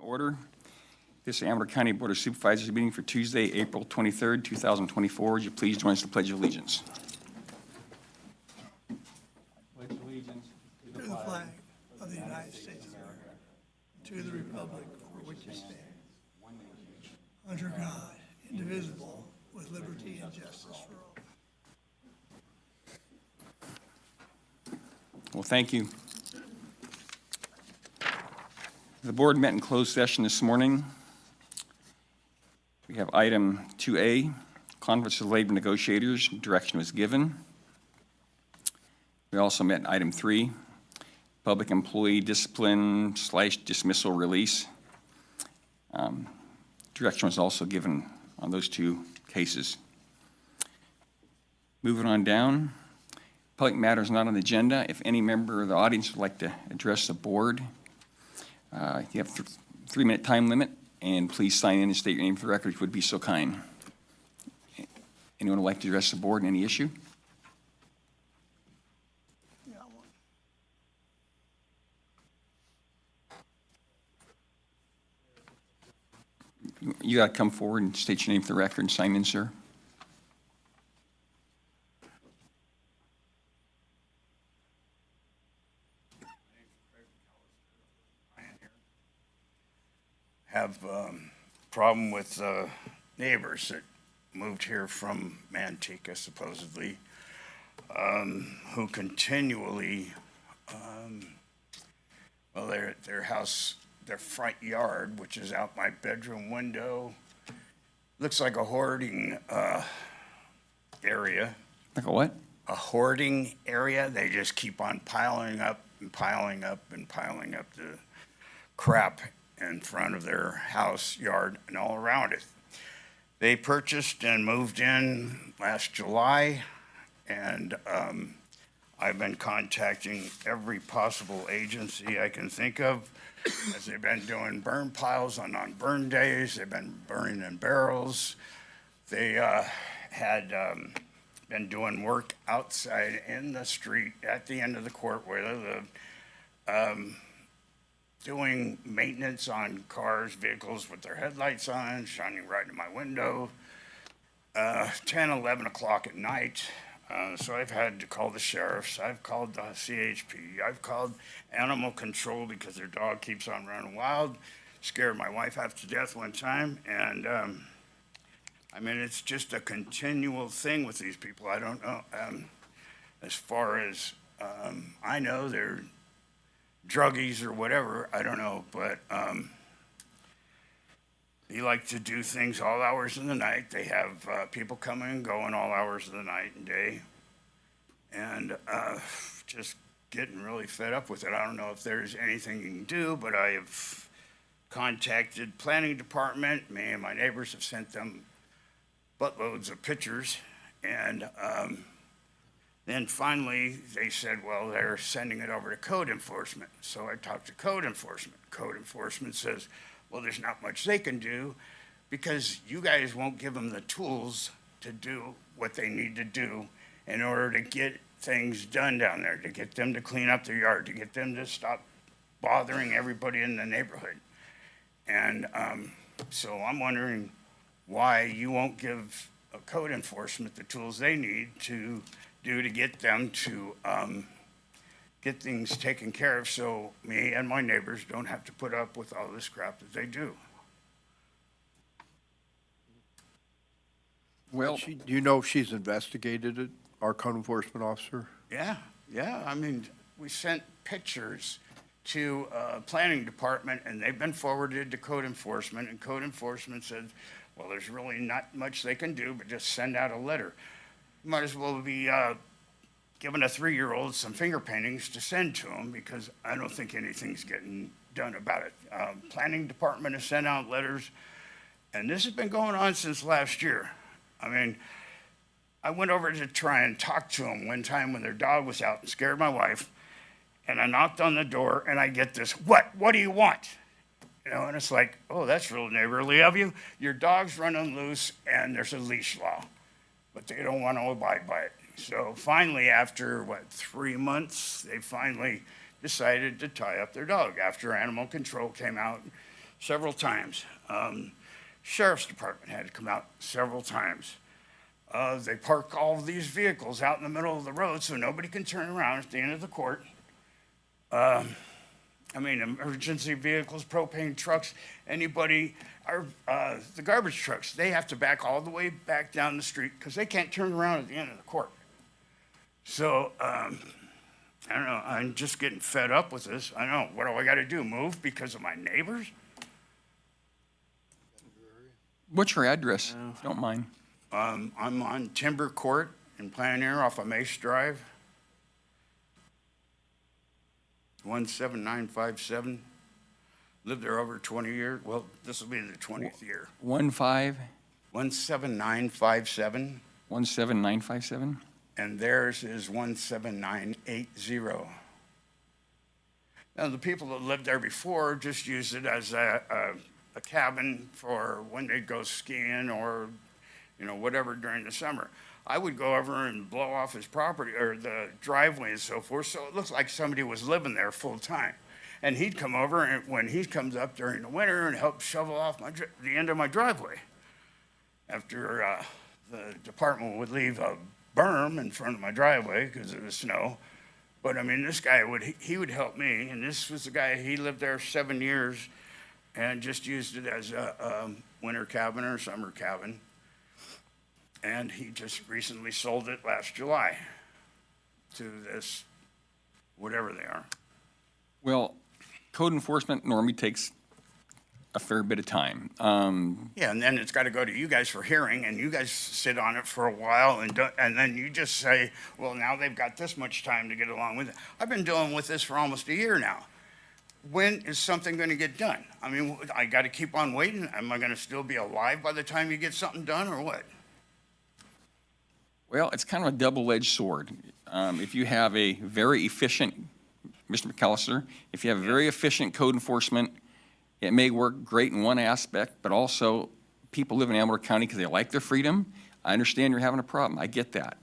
Order. This Amador County Board of Supervisors meeting for Tuesday, April 23rd, 2024. Would you please join us in the Pledge of Allegiance? Pledge allegiance to the flag of the United States of America, to the republic for which it stands, under God, indivisible, with liberty and justice for all. Well, thank you. The board met in closed session this morning. We have item 2A, Conference of Labor Negotiators. Direction was given. We also met in item 3, Public Employee Discipline / Dismissal Release. Direction was also given on those two cases. Moving on down, public matters not on the agenda. If any member of the audience would like to address the board, you have a 3-minute time limit, and please sign in and state your name for the record if you would be so kind. Anyone would like to address the board on any issue? You got to come forward and state your name for the record and sign in, sir. Have problem with neighbors that moved here from Manteca, supposedly, who continually, well, their house, their front yard, which is out my bedroom window, looks like a hoarding area. Like a what? A hoarding area. They just keep on piling up and piling up and piling up the crap in front of their house, yard, and all around it. They purchased and moved in last July, and I've been contacting every possible agency I can think of, as they've been doing burn piles on burn days. They've been burning in barrels. They had been doing work outside in the street at the end of the court where they lived, doing maintenance on cars, vehicles with their headlights on, shining right in my window, 10, 11 o'clock at night. So I've had to call the sheriffs. I've called the CHP. I've called animal control because their dog keeps on running wild. Scared my wife half to death one time. And I mean, it's just a continual thing with these people. I don't know. As far as I know, they're druggies or whatever, I don't know, but they like to do things all hours of the night. They have people coming and going all hours of the night and day, and just getting really fed up with it. I don't know if there's anything you can do, but I have contacted planning department. Me and my neighbors have sent them buttloads of pictures, and then finally, they said, well, they're sending it over to code enforcement. So I talked to code enforcement. Code enforcement says, well, there's not much they can do because you guys won't give them the tools to do what they need to do in order to get things done down there, to get them to clean up their yard, to get them to stop bothering everybody in the neighborhood. And so I'm wondering why you won't give code enforcement the tools they need to do to get them to get things taken care of so me and my neighbors don't have to put up with all this crap that they do. Well, do you know if she's investigated it, our code enforcement officer? Yeah. I mean, we sent pictures to planning department, and they've been forwarded to code enforcement, and code enforcement said, well, there's really not much they can do, but just send out a letter. Might as well be giving a 3-year-old some finger paintings to send to him because I don't think anything's getting done about it. Planning department has sent out letters, and this has been going on since last year. I mean, I went over to try and talk to them one time when their dog was out and scared my wife, and I knocked on the door, and I get this, what do you want? You know, and it's like, oh, that's real neighborly of you. Your dog's running loose, and there's a leash law. But they don't want to abide by it. So finally, after, 3 months, they finally decided to tie up their dog after animal control came out, several times. Sheriff's Department had to come out several times. They park all of these vehicles out in the middle of the road so nobody can turn around at the end of the court. I mean, emergency vehicles, propane trucks, anybody, the garbage trucks, they have to back all the way back down the street because they can't turn around at the end of the court. So, I don't know, I'm just getting fed up with this. I don't know, what do I gotta do, move because of my neighbors? What's your address, if you don't mind? I'm on Timber Court in Pioneer off of Mace Drive. 17957. Lived there over 20 years. Well, this will be the 20th year. 17957, 17957? and theirs is 17980. Now, the people that lived there before just used it as a cabin for when they'd go skiing or, you know, whatever during the summer. I would go over and blow off his property or the driveway and so forth, so it looks like somebody was living there full time. And he'd come over, and when he comes up during the winter and help shovel off the end of my driveway. After the department would leave a berm in front of my driveway because of the snow. But I mean, this guy he would help me, and this was the guy, he lived there 7 years and just used it as a winter cabin or summer cabin. And he just recently sold it last July to this, whatever they are. Well, code enforcement normally takes a fair bit of time. Yeah, and then it's got to go to you guys for hearing, and you guys sit on it for a while, and then you just say, well, now they've got this much time to get along with it. I've been dealing with this for almost a year now. When is something going to get done? I mean, I got to keep on waiting. Am I going to still be alive by the time you get something done, or what? Well, it's kind of a double-edged sword. If you have a very efficient, Mr. McAllister, if you have a very efficient code enforcement, it may work great in one aspect, but also people live in Amador County because they like their freedom. I understand you're having a problem. I get that.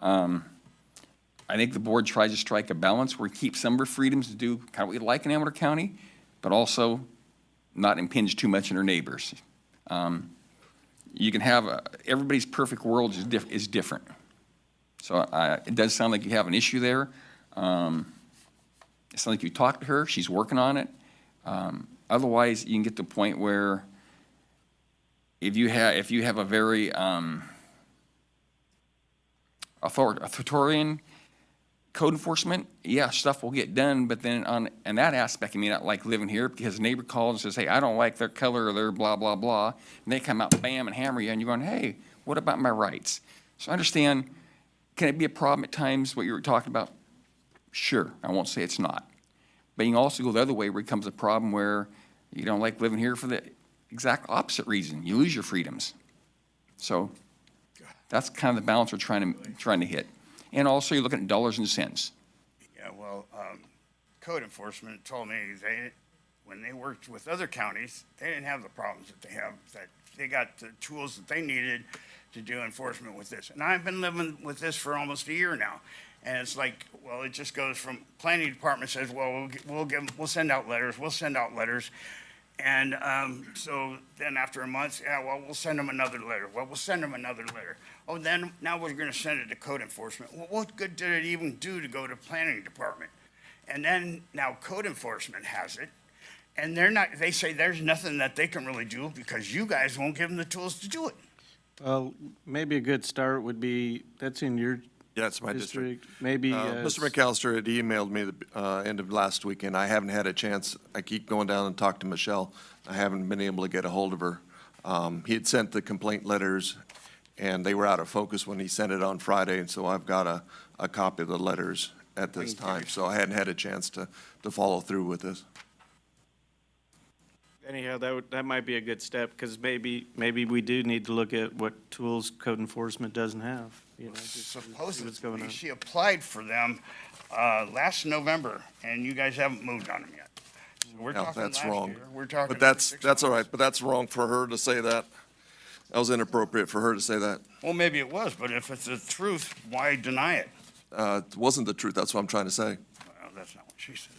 I think the board tries to strike a balance where you keep some of your freedoms to do kind of what you like in Amador County, but also not impinge too much on their neighbors. You can have, everybody's perfect world is different. So it does sound like you have an issue there. It sounds like you talked to her, she's working on it. Otherwise, you can get to the point where if you have a very authoritarian code enforcement, yeah, stuff will get done, but then in that aspect, I mean, not like living here because a neighbor calls and says, hey, I don't like their color or their blah, blah, blah, and they come out, bam, and hammer you, and you're going, hey, what about my rights? So I understand, can it be a problem at times, what you were talking about? Sure, I won't say it's not. But you can also go the other way where it becomes a problem where you don't like living here for the exact opposite reason. You lose your freedoms. So that's kind of the balance we're trying to hit. And also, you're looking at dollars and cents. Yeah, well, code enforcement told me when they worked with other counties, they didn't have the problems that they have. That they got the tools that they needed to do enforcement with this. And I've been living with this for almost a year now. And it's like, well, it just goes from planning department says, well, we'll send out letters. And so then after a month, yeah, well, we'll send them another letter. Well, we'll send them another letter. Oh, then now we're going to send it to code enforcement. Well, what good did it even do to go to planning department? And then now code enforcement has it. And they say there's nothing that they can really do because you guys won't give them the tools to do it. Well, maybe a good start would be, that's in your Yeah, it's my district. Maybe. Mr. McAllister had emailed me the end of last week, and I haven't had a chance. I keep going down and talk to Michelle. I haven't been able to get a hold of her. He had sent the complaint letters, and they were out of focus when he sent it on Friday, and so I've got a copy of the letters at this time. So I hadn't had a chance to follow through with this. Anyhow, that might be a good step, because maybe we do need to look at what tools code enforcement doesn't have. You know, just to see what's going Supposedly, on. she applied for them last November, and you guys haven't moved on them yet. So we're No, talking that's last wrong. year. We're talking. But that's 6 all months. right, but that's wrong for her to say that. That was inappropriate for her to say that. Well, maybe it was, but if it's the truth, why deny it? It wasn't the truth, that's what I'm trying to say. Well, that's not what she said,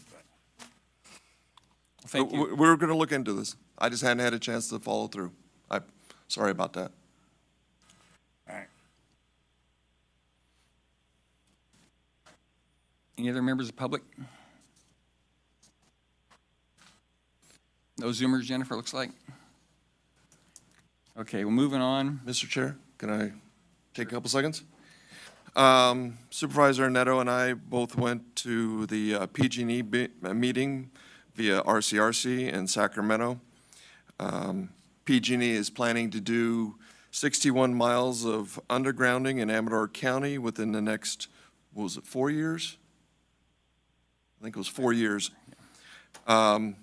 but. Thank you. We're going to look into this. I just hadn't had a chance to follow through. Sorry about that. All right. Any other members of the public? No Zoomers, Jennifer, looks like. Okay, well, moving on. Mr. Chair, can I take a couple seconds? Supervisor Neto and I both went to the PG&E meeting via RCRC in Sacramento. PG&E is planning to do 61 miles of undergrounding in Amador County within the next, what was it, 4 years? I think it was 4 years. The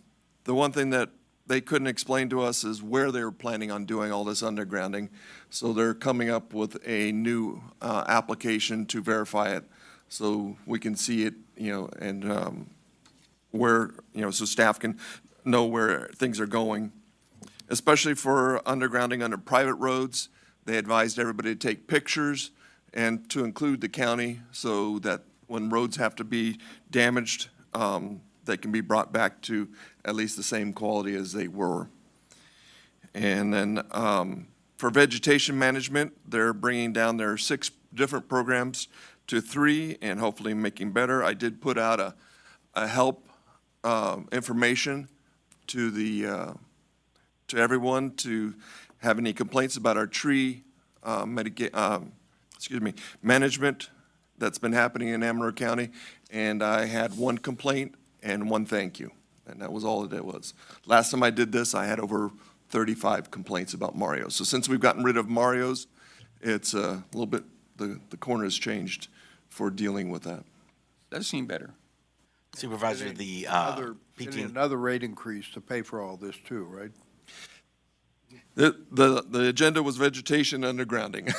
one thing that they couldn't explain to us is where they were planning on doing all this undergrounding. So they're coming up with a new application to verify it so we can see it, and where, so staff can know where things are going. Especially for undergrounding under private roads, they advised everybody to take pictures and to include the county so that when roads have to be damaged, they can be brought back to at least the same quality as they were. And then for vegetation management, they're bringing down their 6 different programs to 3 and hopefully making better. I did put out a help information to the to everyone to have any complaints about our tree management that's been happening in Amador County. And I had 1 complaint and 1 thank you. And that was all that it was. Last time I did this, I had over 35 complaints about Marios. So since we've gotten rid of Marios, it's a little bit, the corner has changed for dealing with that. Does seem better. Supervisor, the Getting another rate increase to pay for all this too, right? The agenda was vegetation undergrounding.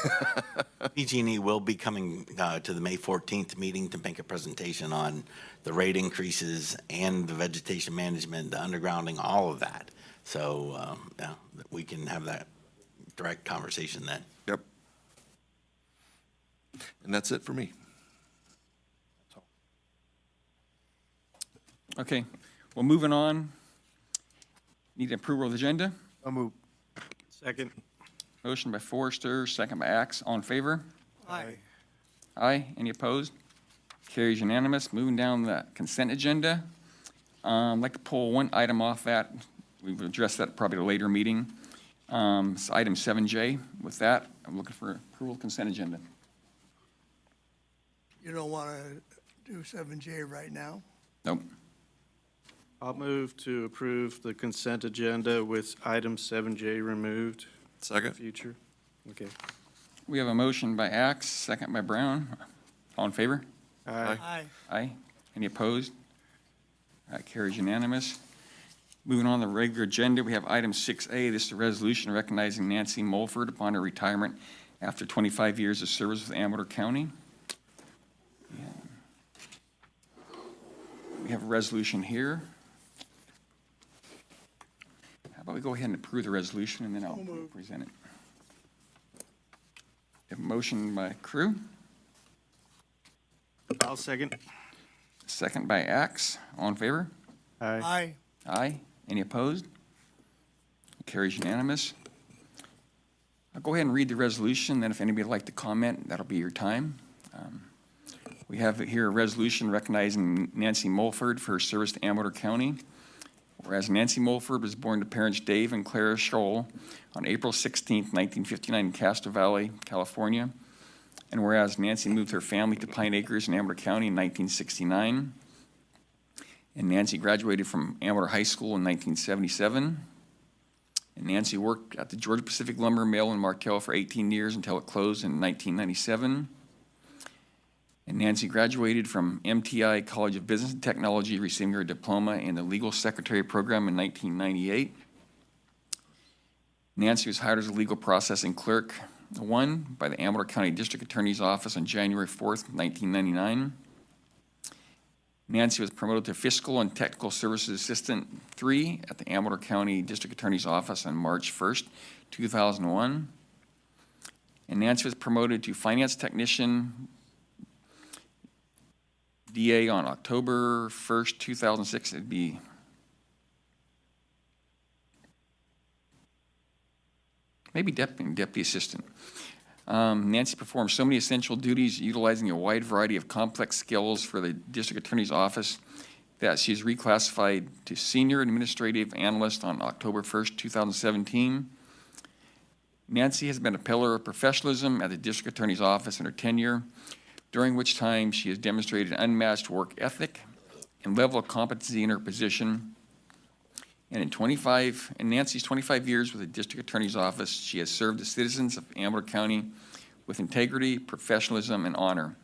PG&E will be coming to the May 14th meeting to make a presentation on the rate increases and the vegetation management, the undergrounding, all of that. So, yeah, we can have that direct conversation then. Yep. And that's it for me. Okay, well, moving on. Need approval of the agenda. I'll move. Second. Motion by Forrester, second by Axe. All in favor? Aye. Aye. Any opposed? Carries unanimous. Moving down the consent agenda. I'd like to pull 1 item off that. We've addressed that probably at a later meeting. It's item 7J. With that, I'm looking for approval of consent agenda. You don't want to do 7J right now? Nope. I'll move to approve the consent agenda with item 7J removed. Second. Future. Okay. We have a motion by Axe, second by Brown. All in favor? Aye. Aye. Aye. Any opposed? That carries unanimous. Moving on to the regular agenda, we have item 6A. This is a resolution recognizing Nancy Mulford upon her retirement after 25 years of service with Amador County. Yeah. We have a resolution here. How about we go ahead and approve the resolution, and then I'll present it. We have a motion by Crew, I'll second. second by Axe. All in favor? Aye. Aye. Aye. Any opposed? Carries unanimous. I'll go ahead and read the resolution, then if anybody would like to comment, that'll be your time. We have here a resolution recognizing Nancy Mulford for her service to Amador County. Whereas Nancy Mulford was born to parents Dave and Clara Scholl on April 16, 1959 in Castro Valley, California. And whereas Nancy moved her family to Pine Acres in Amador County in 1969. And Nancy graduated from Amador High School in 1977. And Nancy worked at the Georgia Pacific Lumber Mill in Markel for 18 years until it closed in 1997. And Nancy graduated from MTI College of Business and Technology, receiving her diploma in the Legal Secretary program in 1998. Nancy was hired as a legal processing clerk 1 by the Amador County District Attorney's Office on January 4th, 1999. Nancy was promoted to Fiscal and Technical Services Assistant 3 at the Amador County District Attorney's Office on March 1st, 2001. And Nancy was promoted to Finance Technician DA on October 1st, 2006. It'd be maybe deputy assistant. Nancy performs so many essential duties utilizing a wide variety of complex skills for the district attorney's office that she is reclassified to senior administrative analyst on October 1st, 2017. Nancy has been a pillar of professionalism at the district attorney's office in her tenure, during which time she has demonstrated unmatched work ethic and level of competency in her position. And in Nancy's 25 years with the district attorney's office, she has served the citizens of Amador County with integrity, professionalism, and honor.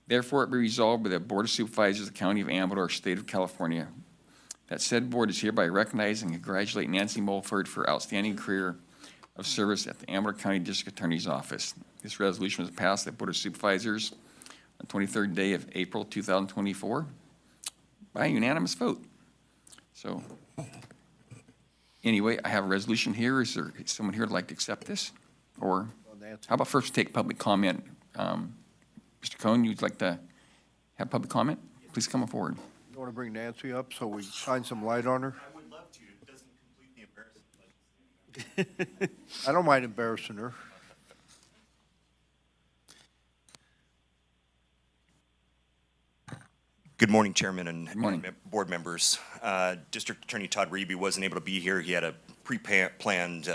Therefore, it be resolved by the Board of Supervisors of the County of Amador, State of California, that said board is hereby recognize and congratulate Nancy Mulford for outstanding career of service at the Amador County District Attorney's Office. This resolution was passed at Board of Supervisors on 23rd day of April 2024 by a unanimous vote. So anyway, I have a resolution here. Is there someone here who'd like to accept this? Or how about first take public comment? Mr. Cohn, you'd like to have public comment? Please come forward. You want to bring Nancy up so we shine some light on her? I would love to. It doesn't complete the embarrassment. I don't mind embarrassing her. Good morning, Chairman and morning. board members. District Attorney Todd Reeby wasn't able to be here. He had a pre-planned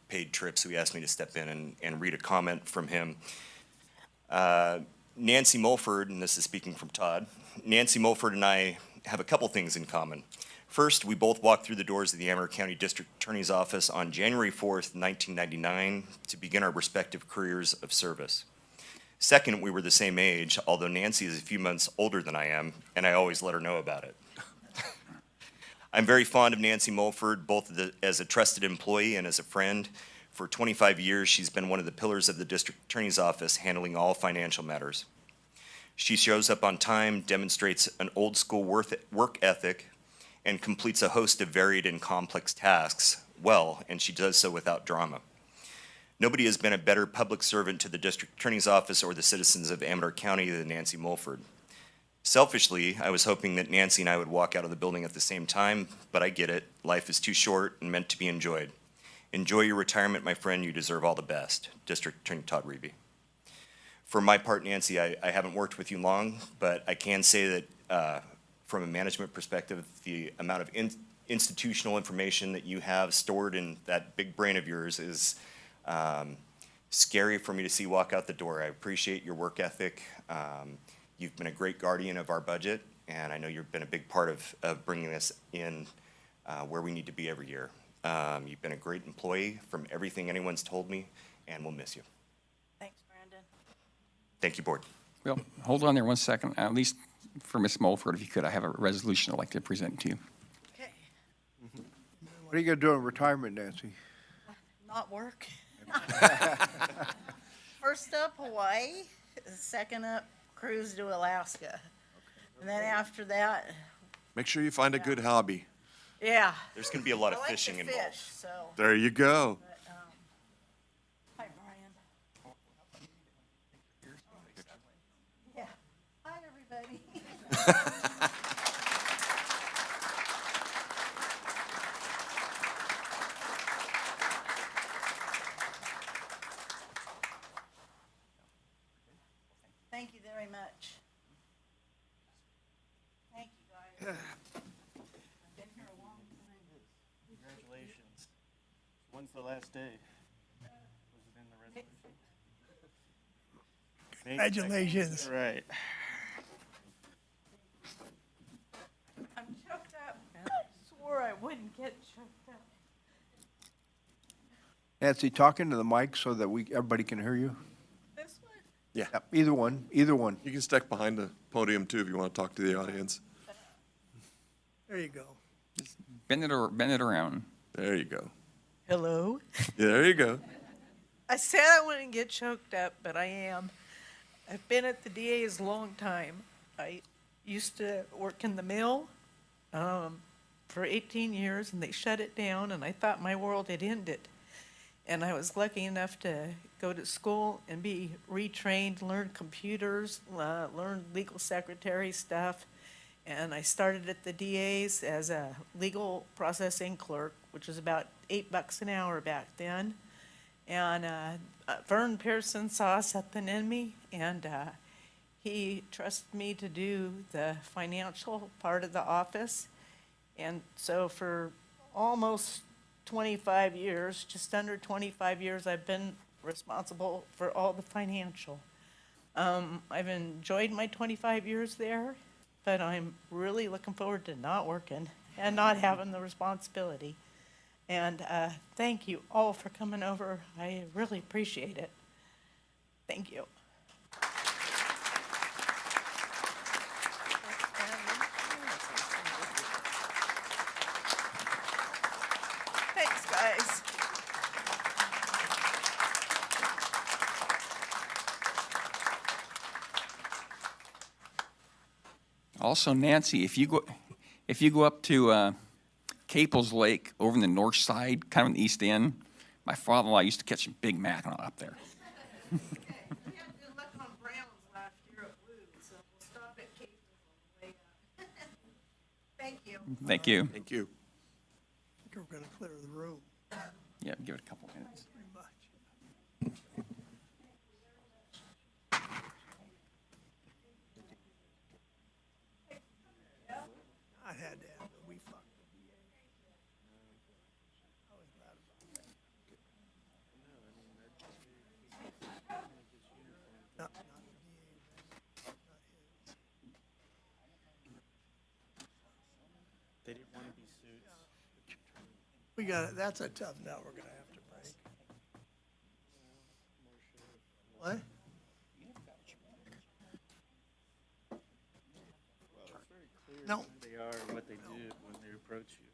paid trip, so he asked me to step in and read a comment from him. Nancy Mulford, and this is speaking from Todd, Nancy Mulford and I have a couple things in common. First, we both walked through the doors of the Amador County District Attorney's Office on January 4th, 1999, to begin our respective careers of service. Second, we were the same age, although Nancy is a few months older than I am, and I always let her know about it. I'm very fond of Nancy Mulford, both as a trusted employee and as a friend. For 25 years, she's been one of the pillars of the District Attorney's Office, handling all financial matters. She shows up on time, demonstrates an old-school work ethic, and completes a host of varied and complex tasks well, and she does so without drama. Nobody has been a better public servant to the District Attorney's Office or the citizens of Amador County than Nancy Mulford. Selfishly, I was hoping that Nancy and I would walk out of the building at the same time, but I get it. Life is too short and meant to be enjoyed. Enjoy your retirement, my friend. You deserve all the best. District Attorney Todd Reeby. For my part, Nancy, I haven't worked with you long, but I can say that from a management perspective, the amount of institutional information that you have stored in that big brain of yours is scary for me to see walk out the door. I appreciate your work ethic. You've been a great guardian of our budget, and I know you've been a big part of bringing us in where we need to be every year. You've been a great employee from everything anyone's told me, and we'll miss you. Thanks, Brandon. Thank you, Board. Well, hold on there one second. At least for Ms. Mulford, if you could, I have a resolution I'd like to present to you. Okay, What are you going to do in retirement, Nancy? not work. First up, Hawaii. Second up, cruise to Alaska. And then after that, Make sure you find a good hobby. yeah. There's going to be a lot I of like to fishing involved. fish, so, There you go. but, hi, Brian. Yeah. Hi, everybody. Thank you very much. Thank you, guys. I've been here a long time. Congratulations. When's the last day? Was it in the resolution? Congratulations. Right. I'm choked up. I swore I wouldn't get choked up. Nancy, talk into the mic so that everybody can hear you. This one? Yeah. Yep, either one, either one. You can stick behind the podium too if you want to talk to the audience. There you go. Bend it around. There you go. Hello? There you go. I said I wouldn't get choked up, but I am. I've been at the DA's a long time. I used to work in the mill for 18 years, and they shut it down, and I thought my world had ended. And I was lucky enough to go to school and be retrained, learn computers, learn legal secretary stuff. And I started at the DA's as a legal processing clerk, which was about $8 an hour back then. And Vern Pearson saw something in me, and he trusted me to do the financial part of the office. And so for almost 25 years, just under 25 years, I've been responsible for all the financial. I've enjoyed my 25 years there, but I'm really looking forward to not working and not having the responsibility. And thank you all for coming over. I really appreciate it. Thank you. Thanks, guys. Also, Nancy, if you go up to Caples Lake over in the north side, kind of in the east end, my father-in-law used to catch some big mackerel up there. We had good luck on Browns last year at Blue, so we'll stop at Caples on the way up. Thank you. Thank you. Thank you. I think we're gonna clear the room, Yeah, give it a couple minutes. pretty much. I had to have it, we fucked the DA. I was glad about that. Not the DA, not his. They didn't want to be suits. We got, that's a tough nut we're gonna have to break. What? No, They are what they do when they approach you.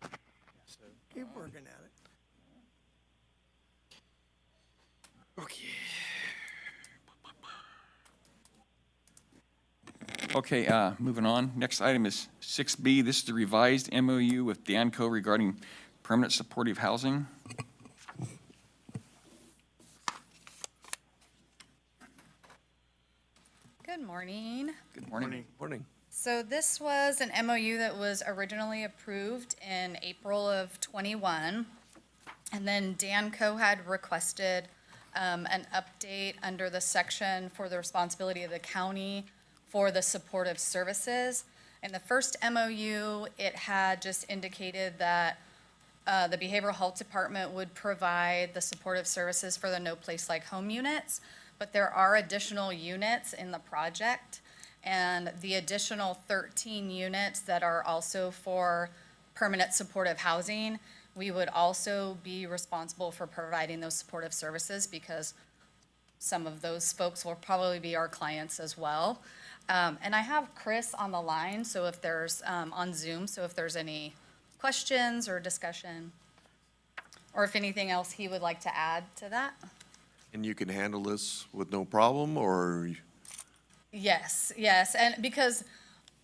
So, keep working at it. Okay, moving on. Next item is 6B. This is the revised MOU with Danco regarding permanent supportive housing. Good morning. Good morning. Morning. So this was an MOU that was originally approved in April of '21. And then Danco had requested an update under the section for the responsibility of the county for the supportive services. In the first MOU, it had just indicated that the Behavioral Health Department would provide the supportive services for the No Place Like Home units, but there are additional units in the project, and the additional 13 units that are also for permanent supportive housing, we would also be responsible for providing those supportive services because some of those folks will probably be our clients as well. And I have Chris on the line, so if there's, on Zoom, so if there's any questions or discussion, or if anything else he would like to add to that. And you can handle this with no problem, or? Yes, and because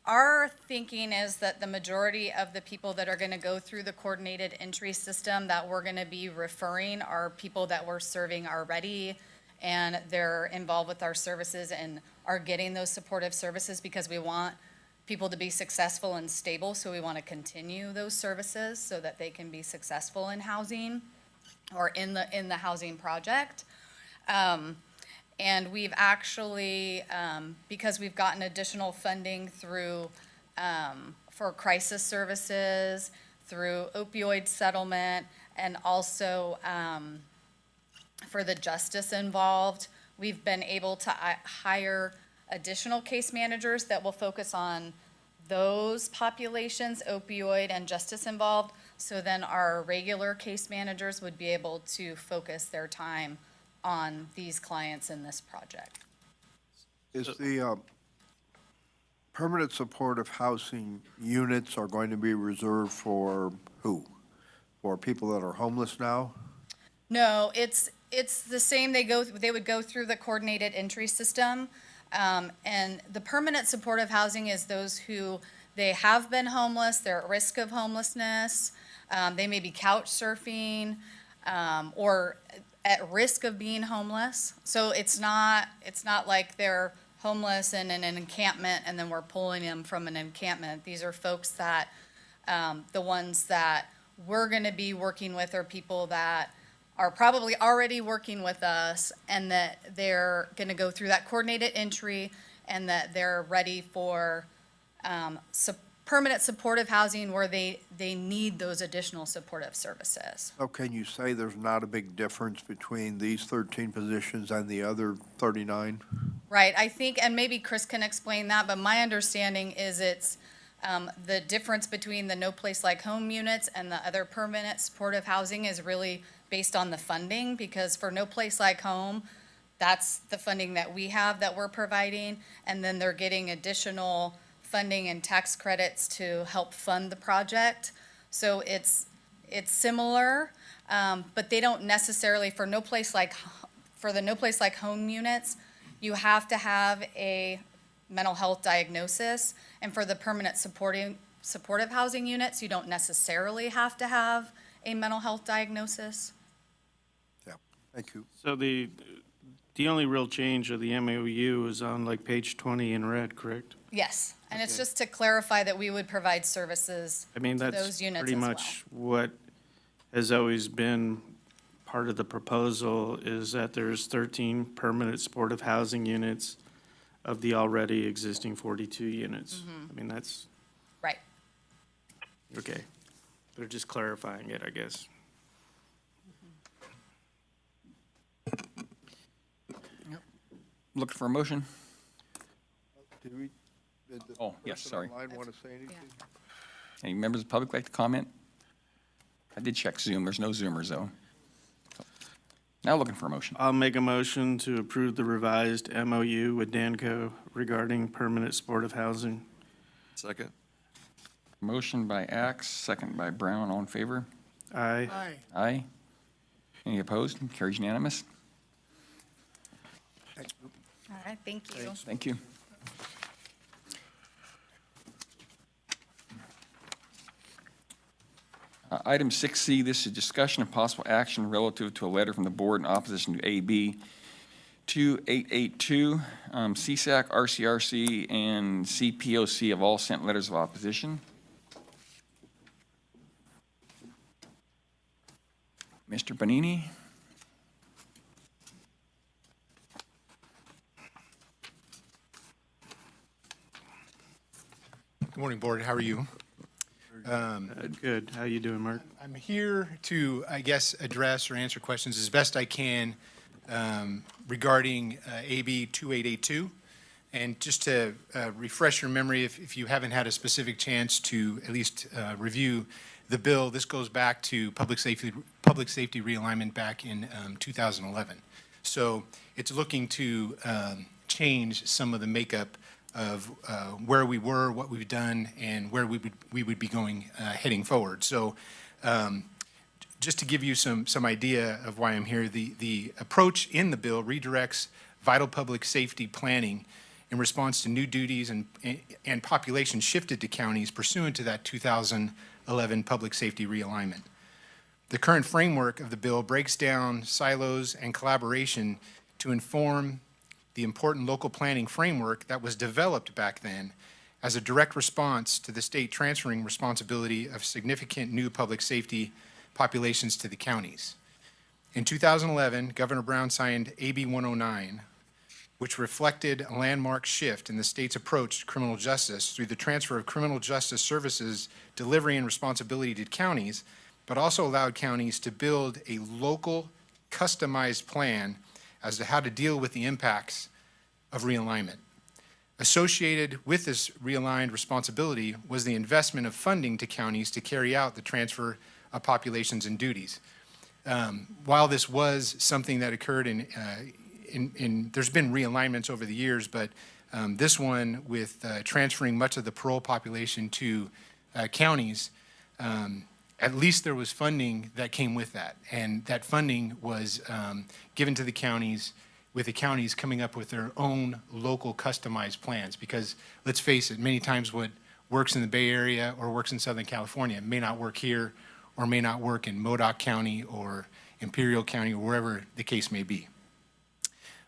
our thinking is that the majority of the people that are gonna go through the coordinated entry system that we're gonna be referring are people that we're serving already, and they're involved with our services and are getting those supportive services because we want people to be successful and stable, so we wanna continue those services so that they can be successful in housing or in the housing project. And we've actually, because we've gotten additional funding through, for crisis services, through opioid settlement, and also for the justice involved, we've been able to hire additional case managers that will focus on those populations, opioid and justice involved. So then our regular case managers would be able to focus their time on these clients in this project. Is the permanent supportive housing units are going to be reserved for who? For people that are homeless now? No, it's the same. They would go through the coordinated entry system. And the permanent supportive housing is those who, they have been homeless, they're at risk of homelessness, they may be couch surfing, or at risk of being homeless. So it's not like they're homeless in an encampment and then we're pulling them from an encampment. These are folks that, the ones that we're gonna be working with are people that are probably already working with us, and that they're gonna go through that coordinated entry, and that they're ready for permanent supportive housing where they need those additional supportive services. So can you say there's not a big difference between these 13 positions and the other 39? Right, I think, and maybe Chris can explain that, but my understanding is it's the difference between the No Place Like Home units and the other permanent supportive housing is really based on the funding, because for No Place Like Home, that's the funding that we have that we're providing, and then they're getting additional funding and tax credits to help fund the project. So it's similar, but they don't necessarily, for the No Place Like Home units, you have to have a mental health diagnosis, and for the permanent supportive housing units, you don't necessarily have to have a mental health diagnosis. Yeah, thank you. So the only real change of the MOU is on like page 20 in red, correct? Yes, and it's Okay. just to clarify that we would provide services I mean, to that's those units pretty as well. much what has always been part of the proposal, is that there's 13 permanent supportive housing units of the already existing 42 units. I mean, that's, Right. okay. They're just clarifying it, I guess. Looking for a motion? Did the Oh, yes, person sorry. online want to say anything? Any members of the public like to comment? I did check Zoom. There's no Zoomers, though. Now looking for a motion. I'll make a motion to approve the revised MOU with Danco regarding permanent supportive housing. Second? Motion by Axe, second by Brown. All in favor? Aye. Aye. Aye. Any opposed? Carries unanimous. All right, thank you. Thank you. Item 6C, this is discussion of possible action relative to a letter from the board in opposition to AB 2882. CSAC, RCRC, and CPOC have all sent letters of opposition. Mr. Bonini? Good morning, Board. How are you? Good. How you doing, Mark? I'm here to, I guess, address or answer questions as best I can regarding AB 2882. And just to refresh your memory, if you haven't had a specific chance to at least review the bill, this goes back to public safety realignment back in 2011. So it's looking to change some of the makeup of where we were, what we've done, and where we would be going heading forward. So just to give you some idea of why I'm here, the approach in the bill redirects vital public safety planning in response to new duties and population shifted to counties pursuant to that 2011 public safety realignment. The current framework of the bill breaks down silos and collaboration to inform the important local planning framework that was developed back then as a direct response to the state transferring responsibility of significant new public safety populations to the counties. In 2011, Governor Brown signed AB 109, which reflected a landmark shift in the state's approach to criminal justice through the transfer of criminal justice services delivery and responsibility to counties, but also allowed counties to build a local customized plan as to how to deal with the impacts of realignment. Associated with this realigned responsibility was the investment of funding to counties to carry out the transfer of populations and duties. While this was something that occurred there's been realignments over the years, but this one with transferring much of the parole population to counties, at least there was funding that came with that. And that funding was given to the counties, with the counties coming up with their own local customized plans. Because let's face it, many times what works in the Bay Area or works in Southern California may not work here or may not work in Modoc County or Imperial County or wherever the case may be.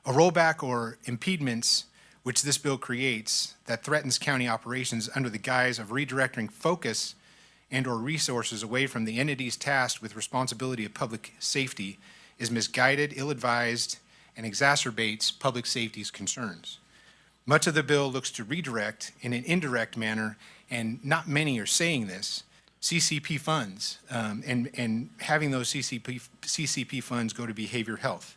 A rollback or impediments which this bill creates that threatens county operations under the guise of redirecting focus and or resources away from the entities tasked with responsibility of public safety is misguided, ill-advised, and exacerbates public safety's concerns. Much of the bill looks to redirect in an indirect manner, and not many are saying this, CCP funds, and having those CCP funds go to behavior health.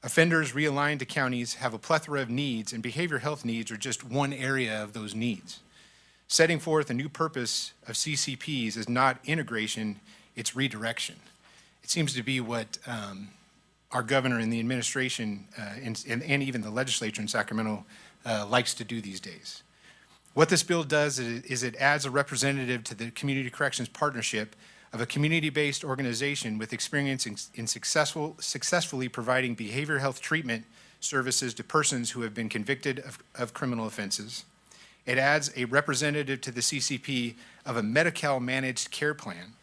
Offenders realigned to counties have a plethora of needs, and behavioral health needs are just one area of those needs. Setting forth a new purpose of CCPs is not integration, it's redirection. It seems to be what our governor and the administration and even the legislature in Sacramento likes to do these days. What this bill does is it adds a representative to the Community Corrections Partnership of a community-based organization with experience in successfully providing behavioral health treatment services to persons who have been convicted of criminal offenses. It adds a representative to the CCP of a Medi-Cal managed care plan.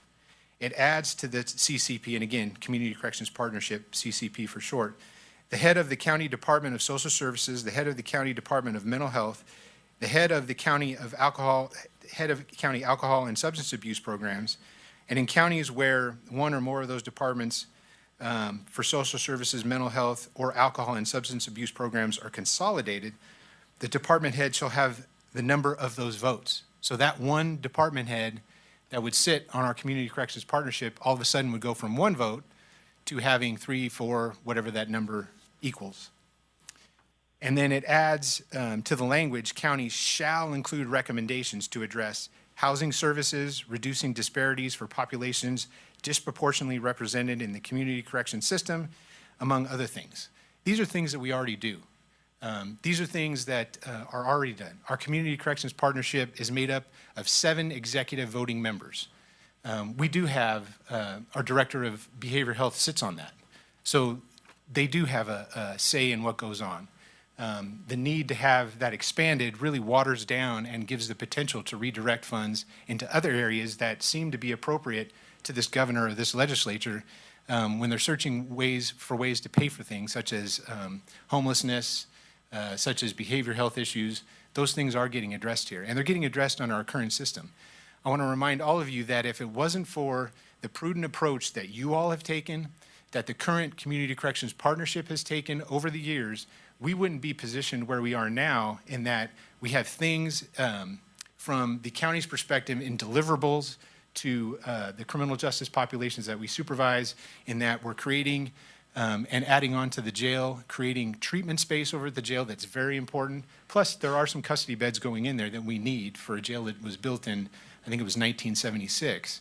It adds to the CCP, and again, Community Corrections Partnership, CCP for short, the head of the County Department of Social Services, the head of the County Department of Mental Health, the head of the County Alcohol and Substance Abuse Programs, and in counties where one or more of those departments for social services, mental health, or alcohol and substance abuse programs are consolidated, the department head shall have the number of those votes. So that one department head that would sit on our Community Corrections Partnership all of a sudden would go from one vote to having 3, 4, whatever that number equals. And then it adds to the language, counties shall include recommendations to address housing services, reducing disparities for populations disproportionately represented in the community correction system, among other things. These are things that we already do. These are things that are already done. Our Community Corrections Partnership is made up of 7 executive voting members. We do have, our Director of Behavioral Health sits on that. So they do have a say in what goes on. The need to have that expanded really waters down and gives the potential to redirect funds into other areas that seem to be appropriate to this governor or this legislature when they're searching ways to pay for things such as homelessness, such as behavioral health issues. Those things are getting addressed here, and they're getting addressed on our current system. I want to remind all of you that if it wasn't for the prudent approach that you all have taken, that the current Community Corrections Partnership has taken over the years, we wouldn't be positioned where we are now in that we have things from the county's perspective in deliverables to the criminal justice populations that we supervise, in that we're creating and adding on to the jail, creating treatment space over at the jail that's very important. Plus, there are some custody beds going in there that we need for a jail that was built in, I think it was 1976.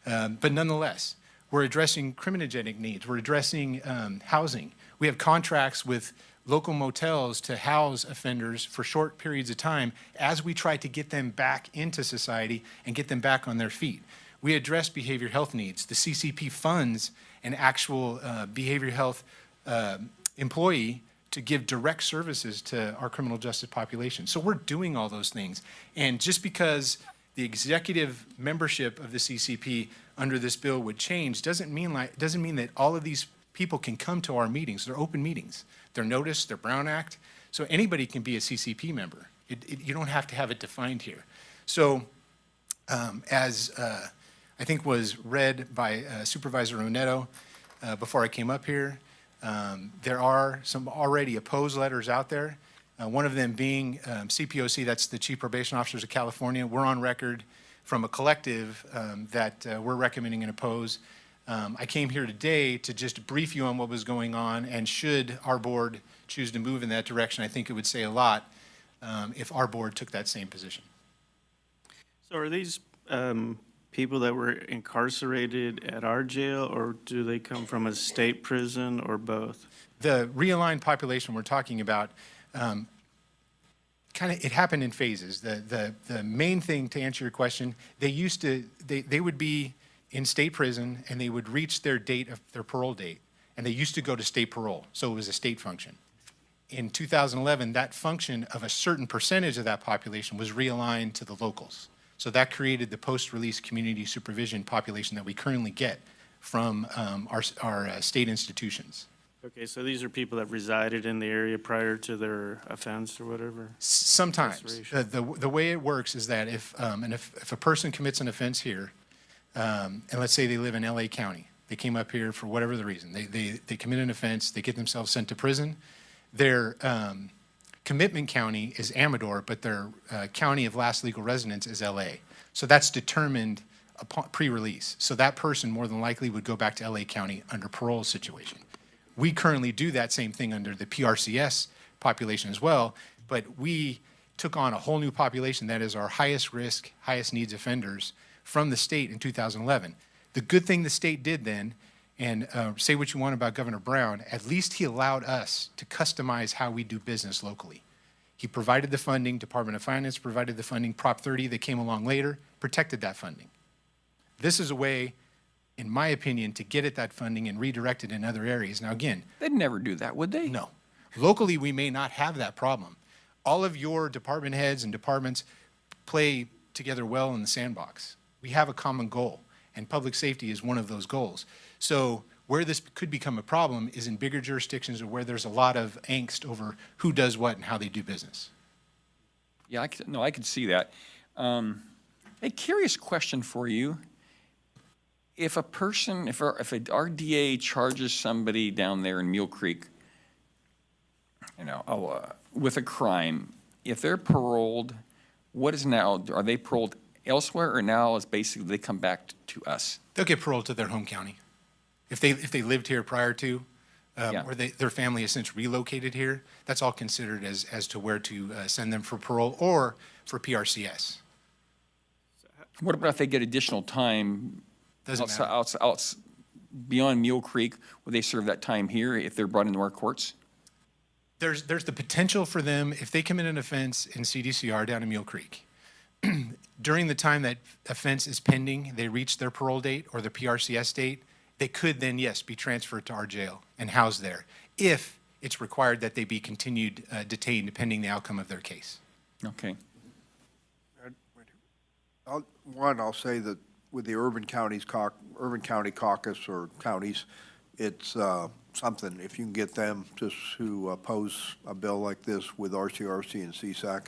But nonetheless, we're addressing criminogenic needs. We're addressing housing. We have contracts with local motels to house offenders for short periods of time as we try to get them back into society and get them back on their feet. We address behavioral health needs. The CCP funds an actual behavioral health employee to give direct services to our criminal justice population. So we're doing all those things. And just because the executive membership of the CCP under this bill would change doesn't mean that all of these people can come to our meetings. They're open meetings. They're noticed, they're Brown Act. So anybody can be a CCP member. You don't have to have it defined here. So as I think was read by Supervisor Oneto before I came up here, there are some already opposed letters out there. One of them being CPOC, that's the Chief Probation Officers of California. We're on record from a collective that we're recommending and oppose. I came here today to just brief you on what was going on, and should our board choose to move in that direction, I think it would say a lot if our board took that same position. So are these people that were incarcerated at our jail, or do they come from a state prison, or both? The realigned population we're talking about, it happened in phases. The main thing, to answer your question, they would be in state prison, and they would reach their parole date, and they used to go to state parole, so it was a state function. In 2011, that function of a certain percentage of that population was realigned to the locals. So that created the post-release community supervision population that we currently get from our state institutions. Okay, so these are people that resided in the area prior to their offense or whatever? Sometimes. The way it works is that if a person commits an offense here, and let's say they live in LA County, They came up here for whatever the reason. They commit an offense, they get themselves sent to prison. Their commitment county is Amador, but their county of last legal residence is LA. So that's determined upon pre-release. So that person more than likely would go back to LA County under parole situation. We currently do that same thing under the PRCS population as well, but we took on a whole new population that is our highest risk, highest needs offenders from the state in 2011. The good thing the state did then, and say what you want about Governor Brown, at least he allowed us to customize how we do business locally. He provided the funding, Department of Finance provided the funding, Prop 30 that came along later, protected that funding. This is a way, in my opinion, to get at that funding and redirect it in other areas. Now again, They'd never do that, would they? no. Locally, we may not have that problem. All of your department heads and departments play together well in the sandbox. We have a common goal, and public safety is one of those goals. So where this could become a problem is in bigger jurisdictions or where there's a lot of angst over who does what and how they do business. Yeah, I could see that. A curious question for you. If a person, if our DA charges somebody down there in Mule Creek, with a crime, if they're paroled, what is now, are they paroled elsewhere, or now is basically they come back to us? They'll get paroled to their home county. If they lived here prior to, Yeah. or their family has since relocated here, that's all considered as to where to send them for parole or for PRCS. What about if they get additional time Doesn't matter. beyond Mule Creek? Would they serve that time here if they're brought into our courts? There's the potential for them, if they commit an offense in CDCR down in Mule Creek, during the time that offense is pending, they reach their parole date or their PRCS date, they could then, yes, be transferred to our jail and housed there, if it's required that they be continued detained pending the outcome of their case. Okay. I'll say that with the Urban County Caucus or counties, it's something, if you can get them to oppose a bill like this with RCRC and CSAC,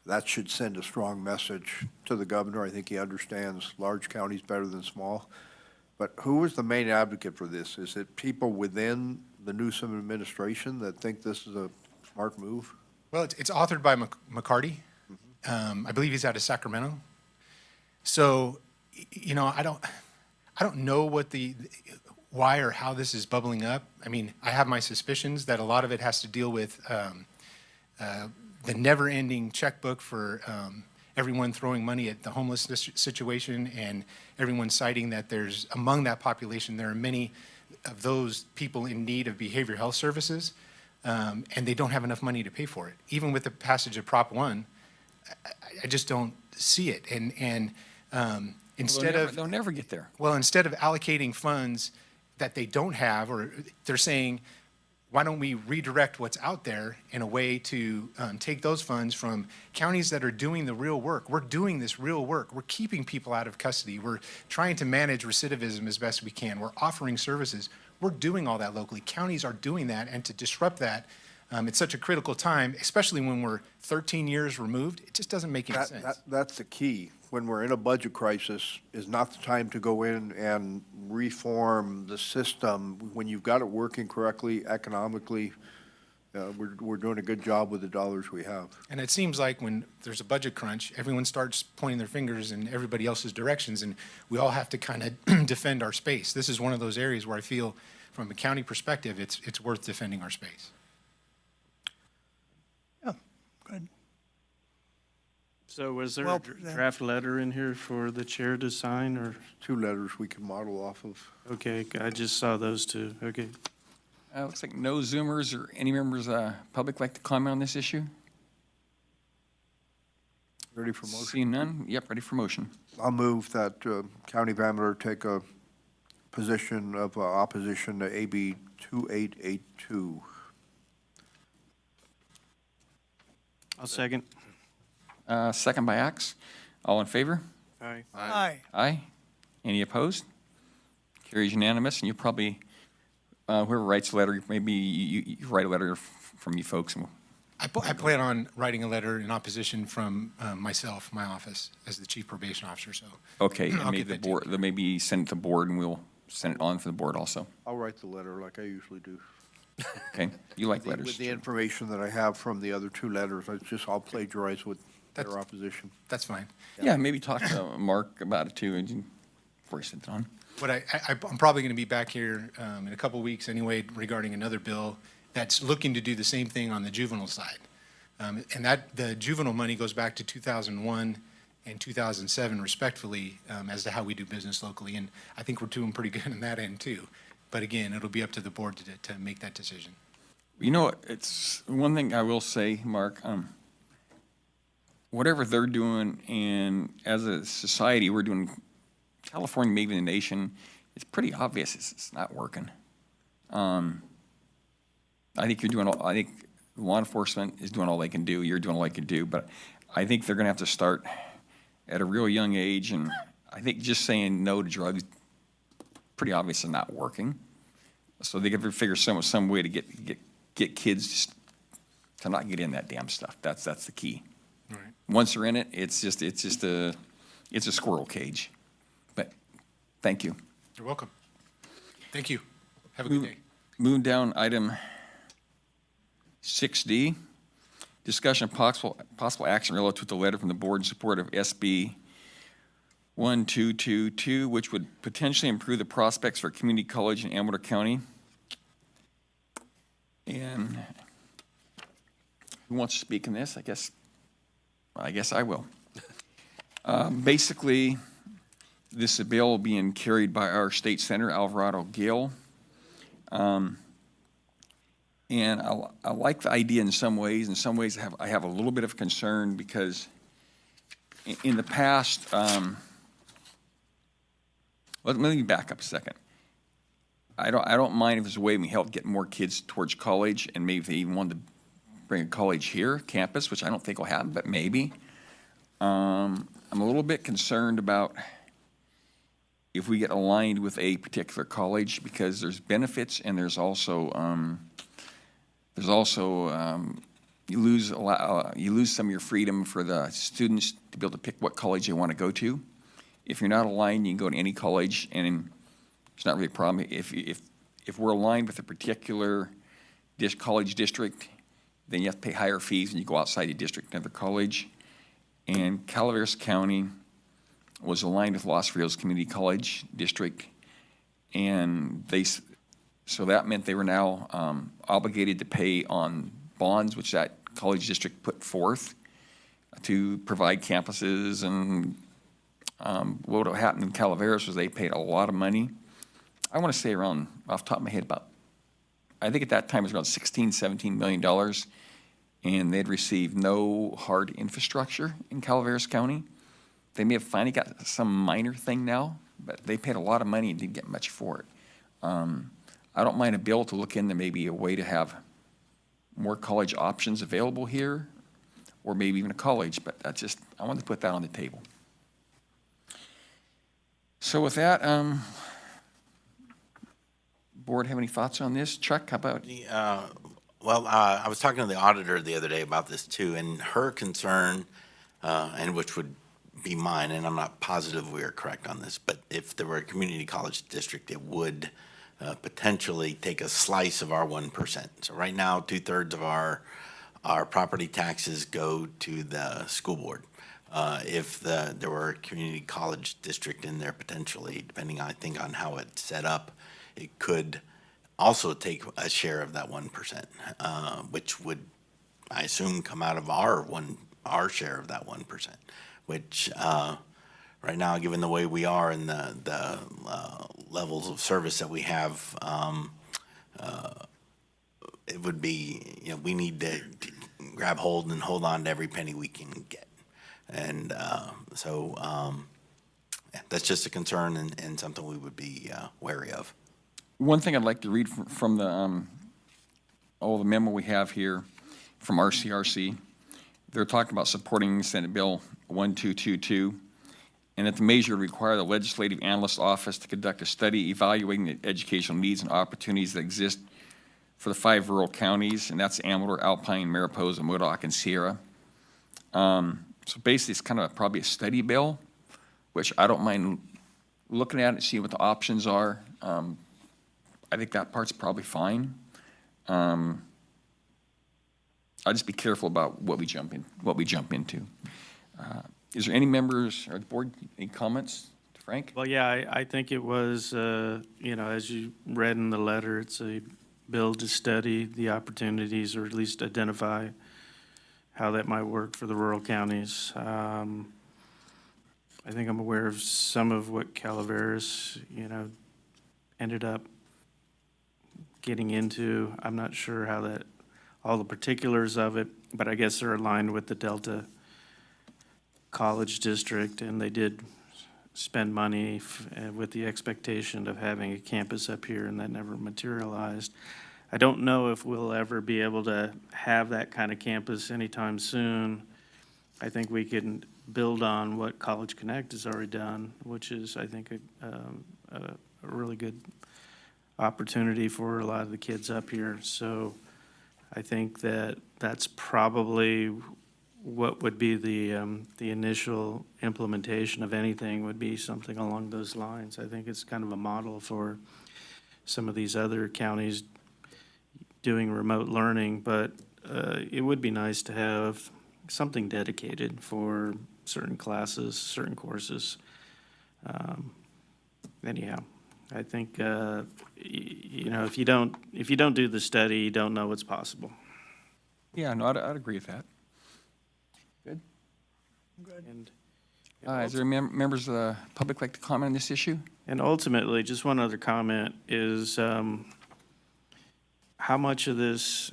that should send a strong message to the governor. I think he understands large counties better than small. But who is the main advocate for this? Is it people within the Newsom administration that think this is a smart move? Well, it's authored by McCarty. I believe he's out of Sacramento. So, I don't know what why or how this is bubbling up. I mean, I have my suspicions that a lot of it has to deal with the never-ending checkbook for everyone throwing money at the homelessness situation, and everyone citing that there's, among that population, there are many of those people in need of behavioral health services, and they don't have enough money to pay for it. Even with the passage of Prop 1, I just don't see it. And They'll never get there. well, instead of allocating funds that they don't have, or they're saying, why don't we redirect what's out there in a way to take those funds from counties that are doing the real work? We're doing this real work. We're keeping people out of custody. We're trying to manage recidivism as best we can. We're offering services. We're doing all that locally. Counties are doing that, and to disrupt that at such a critical time, especially when we're 13 years removed, it just doesn't make any sense. That's the key. When we're in a budget crisis, is not the time to go in and reform the system. When you've got it working correctly, economically, we're doing a good job with the dollars we have. And it seems like when there's a budget crunch, everyone starts pointing their fingers in everybody else's directions, and we all have to kind of defend our space. This is one of those areas where I feel, from a county perspective, it's worth defending our space. Yeah, good. So was there Well a draft letter in here for the chair to sign, or? 2 letters we can model off of. Okay, I just saw those two. Okay. Looks like no Zoomers or any members of the public like to comment on this issue? Ready for motion? Seeing none? Yep, ready for motion. I'll move that County of Amador take a position of opposition to AB 2882. I'll second. Second by Axe. All in favor? Aye. Aye. Aye. Any opposed? Carries unanimous, and you probably, whoever writes a letter, maybe you write a letter from you folks. And I plan on writing a letter in opposition from myself, my office, as the chief probation officer, so. okay, I'll and maybe get the that to you. board, maybe send it to the board, and we'll send it on for the board also. I'll write the letter like I usually do. Okay? You like With letters. the information that I have from the other two letters, I'll plagiarize with That's- their opposition. That's fine. Yeah, maybe talk to Mark about it too, and before you send it on. But I'm probably going to be back here in a couple weeks anyway regarding another bill that's looking to do the same thing on the juvenile side. And the juvenile money goes back to 2001 and 2007 respectfully as to how we do business locally. And I think we're doing pretty good on that end too. But again, it'll be up to the board to make that decision. You know, it's one thing I will say, Mark, whatever they're doing, and as a society, we're doing, California, maybe the nation, it's pretty obvious it's not working. I think I think law enforcement is doing all they can do, you're doing all they can do, but I think they're gonna have to start at a real young age, and I think just saying no to drugs, pretty obvious is not working. So they got to figure some way to get kids to not get in that damn stuff. That's the key. All right. Once they're in it, it's a squirrel cage. But thank you. You're welcome. Thank you. Have a good day. Moving down, item 6D, discussion of possible action relative to the letter from the board in support of SB 1222, which would potentially improve the prospects for community college in Amador County. And who wants to speak in this? I guess I will. Basically, this bill being carried by our state senator, Alvarado Gil. And I like the idea in some ways. In some ways, I have a little bit of concern because in the past, let me back up a second. I don't mind if there's a way we help get more kids towards college, and maybe if they even wanted to bring a college here, campus, which I don't think will happen, but maybe. I'm a little bit concerned about if we get aligned with a particular college, because there's benefits and there's also you lose some of your freedom for the students to be able to pick what college they want to go to. If you're not aligned, you can go to any college, and it's not really a problem. If we're aligned with a particular college district, then you have to pay higher fees when you go outside the district to another college. And Calaveras County was aligned with Los Rios Community College District, and so that meant they were now obligated to pay on bonds, which that college district put forth to provide campuses. And what happened in Calaveras was they paid a lot of money. I want to say around, off the top of my head, I think at that time it was around $16–17 million, and they'd received no hard infrastructure in Calaveras County. They may have finally got some minor thing now, but they paid a lot of money and didn't get much for it. I don't mind a bill to look into maybe a way to have more college options available here, or maybe even a college, but I wanted to put that on the table. So with that, board have any thoughts on this? Chuck, how about? Well, I was talking to the auditor the other day about this too, and her concern, and which would be mine, and I'm not positive we are correct on this, but if there were a community college district, it would potentially take a slice of our 1%. So right now, 2/3 of our property taxes go to the school board. If there were a community college district in there potentially, depending, I think, on how it's set up, it could also take a share of that 1%, which would, I assume, come out of our share of that 1%, which right now, given the way we are and the levels of service that we have, it would be, we need to grab hold and hold on to every penny we can get. And that's just a concern and something we would be wary of. One thing I'd like to read from the memo we have here from RCRC. They're talking about supporting Senate Bill 1222, and that the measure would require the Legislative Analyst Office to conduct a study evaluating the educational needs and opportunities that exist for the 5 rural counties, and that's Amador, Alpine, Mariposa, Modoc, and Sierra. So basically, it's kind of probably a study bill, which I don't mind looking at it, see what the options are. I think that part's probably fine. I'll just be careful about what we jump into. Is there any members or the board, any comments? Frank? Well, yeah, I think it was, as you read in the letter, it's a bill to study the opportunities or at least identify how that might work for the rural counties. I think I'm aware of some of what Calaveras, ended up getting into. I'm not sure how all the particulars of it, but I guess they're aligned with the Delta College District, and they did spend money with the expectation of having a campus up here, and that never materialized. I don't know if we'll ever be able to have that kind of campus anytime soon. I think we can build on what College Connect has already done, which is, I think, a really good opportunity for a lot of the kids up here. So I think that's probably what would be the initial implementation of anything would be something along those lines. I think it's kind of a model for some of these other counties doing remote learning, but it would be nice to have something dedicated for certain classes, certain courses. Anyhow, I think if you don't do the study, you don't know what's possible. Yeah, no, I'd agree with that. Good. And Is there members of the public like to comment on this issue? And ultimately, just one other comment is, how much is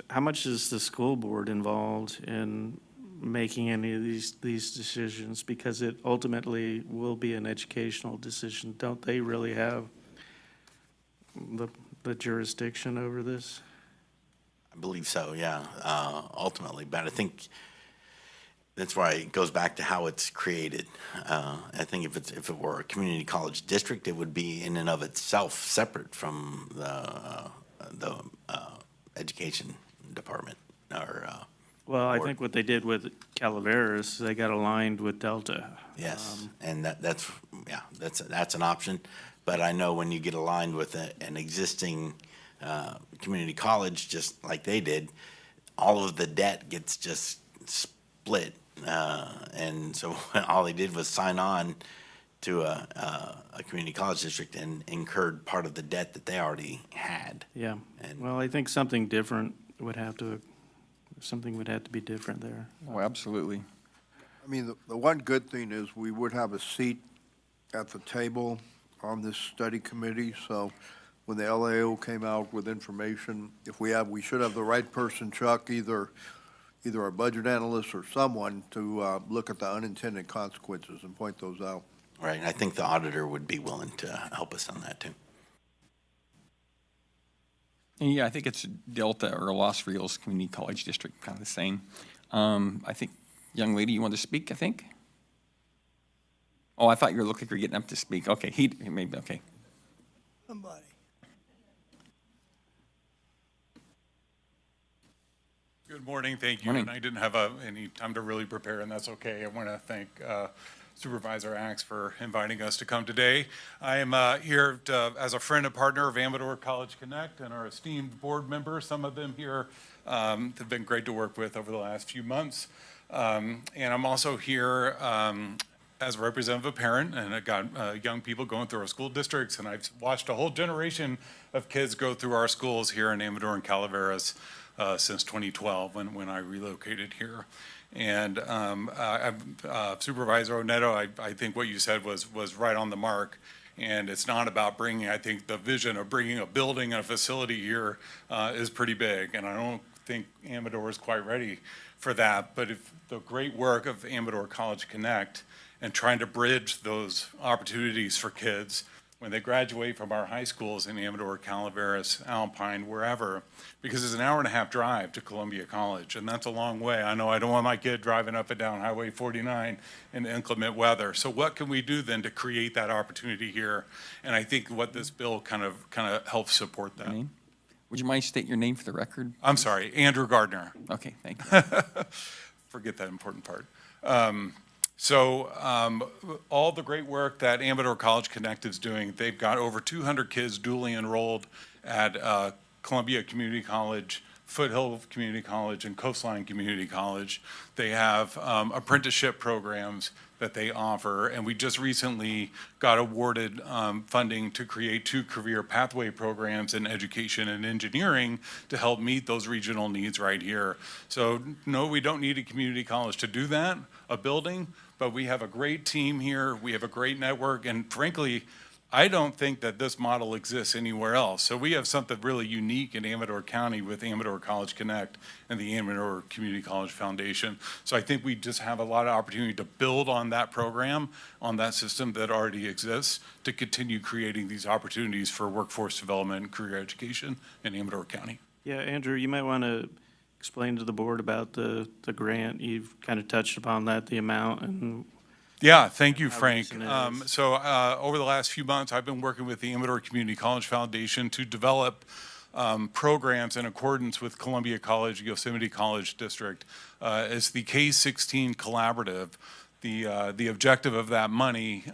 the school board involved in making any of these decisions? Because it ultimately will be an educational decision. Don't they really have the jurisdiction over this? I believe so, yeah, ultimately. But I think that's why it goes back to how it's created. I think if it were a community college district, it would be in and of itself separate from the education department or. Well, I think what they did with Calaveras, they got aligned with Delta. Yes, and that's an option. But I know when you get aligned with an existing community college, just like they did, all of the debt gets just split. And so all they did was sign on to a community college district and incurred part of the debt that they already had. Yeah, And well, I think something different would have to be different there. Oh, absolutely. I mean, the one good thing is we would have a seat at the table on this study committee, so when the LAO came out with information, we should have the right person, Chuck, either our budget analyst or someone to look at the unintended consequences and point those out. right, and I think the auditor would be willing to help us on that too. And yeah, I think it's Delta or Los Rios Community College District, kind of the same. I think, young lady, you want to speak, I think? Oh, I thought you looked like you were getting up to speak. Okay, maybe, okay. Somebody. Good morning, thank you. Morning. And I didn't have any time to really prepare, and that's okay. I want to thank Supervisor Axe for inviting us to come today. I am here as a friend and partner of Amador College Connect and our esteemed board members. Some of them here have been great to work with over the last few months. And I'm also here as a representative of a parent, and I've got young people going through our school districts, and I've watched a whole generation of kids go through our schools here in Amador and Calaveras since 2012 when I relocated here. And Supervisor Oneto, I think what you said was right on the mark. And it's not about bringing, I think the vision of bringing a building and a facility here is pretty big. And I don't think Amador is quite ready for that. But if the great work of Amador College Connect and trying to bridge those opportunities for kids when they graduate from our high schools in Amador, Calaveras, Alpine, wherever, because it's an hour-and-a-half drive to Columbia College, and that's a long way. I know I don't want my kid driving up and down Highway 49 in inclement weather. So what can we do then to create that opportunity here? And I think what this bill kind of helps support that. Name? Would you mind state your name for the record? I'm sorry, Andrew Gardner. Okay, thank you. Forget that important part. So all the great work that Amador College Connect is doing, they've got over 200 kids dually enrolled at Columbia Community College, Foothill Community College, and Coastline Community College. They have apprenticeship programs that they offer, and we just recently got awarded funding to create 2 career pathway programs in education and engineering to help meet those regional needs right here. So no, we don't need a community college to do that, a building, but we have a great team here, we have a great network, and frankly, I don't think that this model exists anywhere else. So we have something really unique in Amador County with Amador College Connect and the Amador Community College Foundation. So I think we just have a lot of opportunity to build on that program, on that system that already exists, to continue creating these opportunities for workforce development and career education in Amador County. Yeah, Andrew, you might want to explain to the board about the grant. You've kind of touched upon that, the amount and. Yeah, thank you, How Frank. recent it is. So over the last few months, I've been working with the Amador Community College Foundation to develop programs in accordance with Columbia College, Yosemite College District. It's the K-16 Collaborative. The objective of that money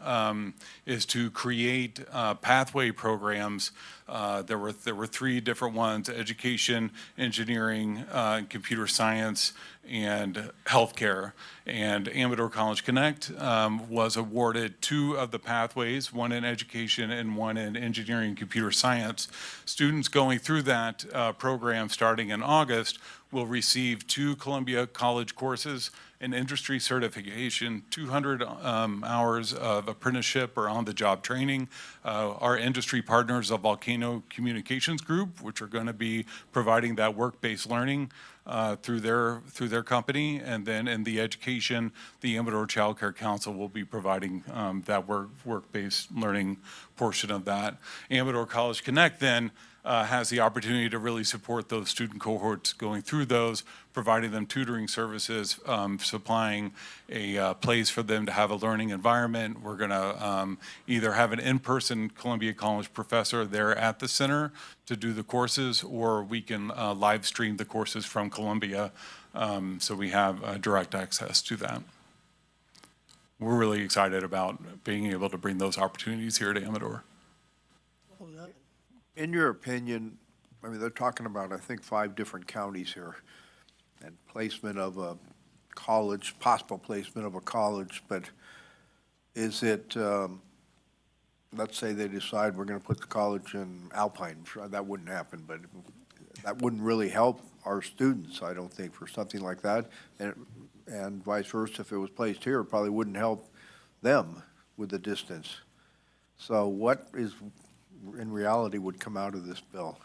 is to create pathway programs. There were 3 different ones: education, engineering, computer science, and healthcare. And Amador College Connect was awarded 2 of the pathways, one in education and one in engineering and computer science. Students going through that program starting in August will receive 2 Columbia College courses, an industry certification, 200 hours of apprenticeship or on-the-job training. Our industry partners, of Volcano Communications Group, which are going to be providing that work-based learning through their company, and then in the education, the Amador Child Care Council will be providing that work-based learning portion of that. Amador College Connect then has the opportunity to really support those student cohorts going through those, providing them tutoring services, supplying a place for them to have a learning environment. We're going to either have an in-person Columbia College professor there at the center to do the courses, or we can live stream the courses from Columbia, so we have direct access to that. We're really excited about being able to bring those opportunities here to Amador. In your opinion, I mean, they're talking about, I think, 5 different counties here, and placement of a college, possible placement of a college, but is it, let's say they decide we're going to put the college in Alpine, sure, that wouldn't happen, but that wouldn't really help our students, I don't think, for something like that, and vice versa, if it was placed here, it probably wouldn't help them with the distance. So what is, in reality, would come out of this bill?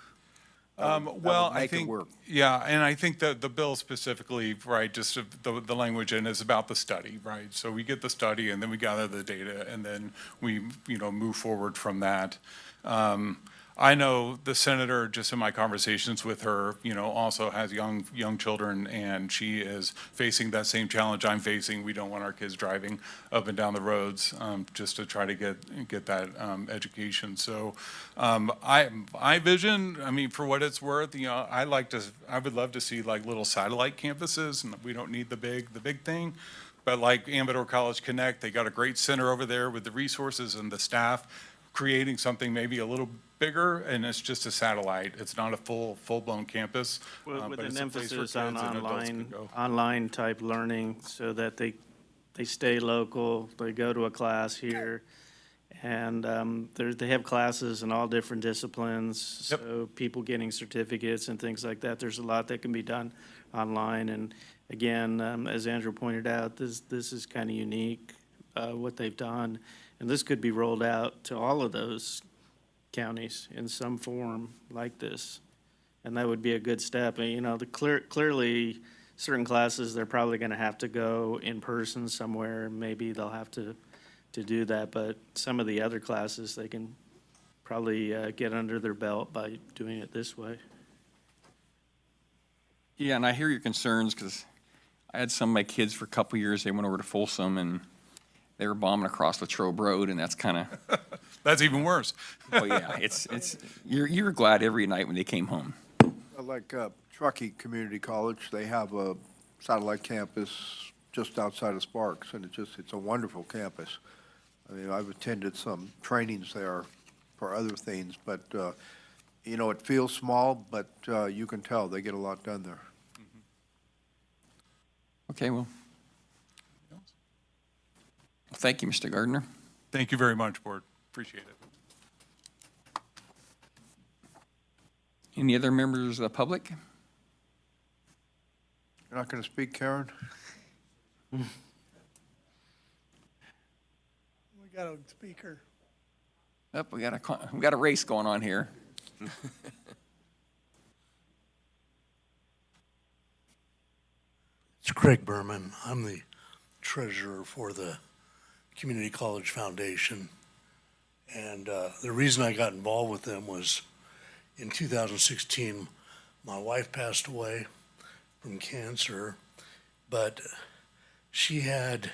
Well, I make it think, work. yeah, and I think that the bill specifically, right, just the language in is about the study, right? So we get the study and then we gather the data and then we, move forward from that. I know the senator, just in my conversations with her, also has young children, and she is facing that same challenge I'm facing. We don't want our kids driving up and down the roads just to try to get that education. So I vision, I mean, for what it's worth, I would love to see like little satellite campuses, and we don't need the big thing. But like Amador College Connect, they got a great center over there with the resources and the staff, creating something maybe a little bigger, and it's just a satellite. It's not a full-blown campus. With but an it's a place for emphasis on kids and adults to go. online type learning, so that they stay local, they go to a class here, and they have classes in all different disciplines. Yep. So people getting certificates and things like that, there's a lot that can be done online. And again, as Andrew pointed out, this is kind of unique, what they've done. And this could be rolled out to all of those counties in some form like this. And that would be a good step. And, clearly, certain classes, they're probably going to have to go in person somewhere. Maybe they'll have to do that. But some of the other classes, they can probably get under their belt by doing it this way. Yeah, and I hear your concerns, because I had some of my kids for a couple years, they went over to Folsom, and they were bombing across Latrobe Road, and that's kind of, That's even worse. oh yeah, you're glad every night when they came home. Like Truckee Community College, they have a satellite campus just outside of Sparks, and it's a wonderful campus. I mean, I've attended some trainings there for other things, but, you know, it feels small, but you can tell they get a lot done there. Okay, well, thank you, Mr. Gardner. Thank you very much, Board. Appreciate it. Any other members of the public? You're not going to speak, Karen? We got a speaker. Oh, we got a race going on here. It's Craig Berman. I'm the treasurer for the Community College Foundation. And the reason I got involved with them was in 2016, my wife passed away from cancer, but she had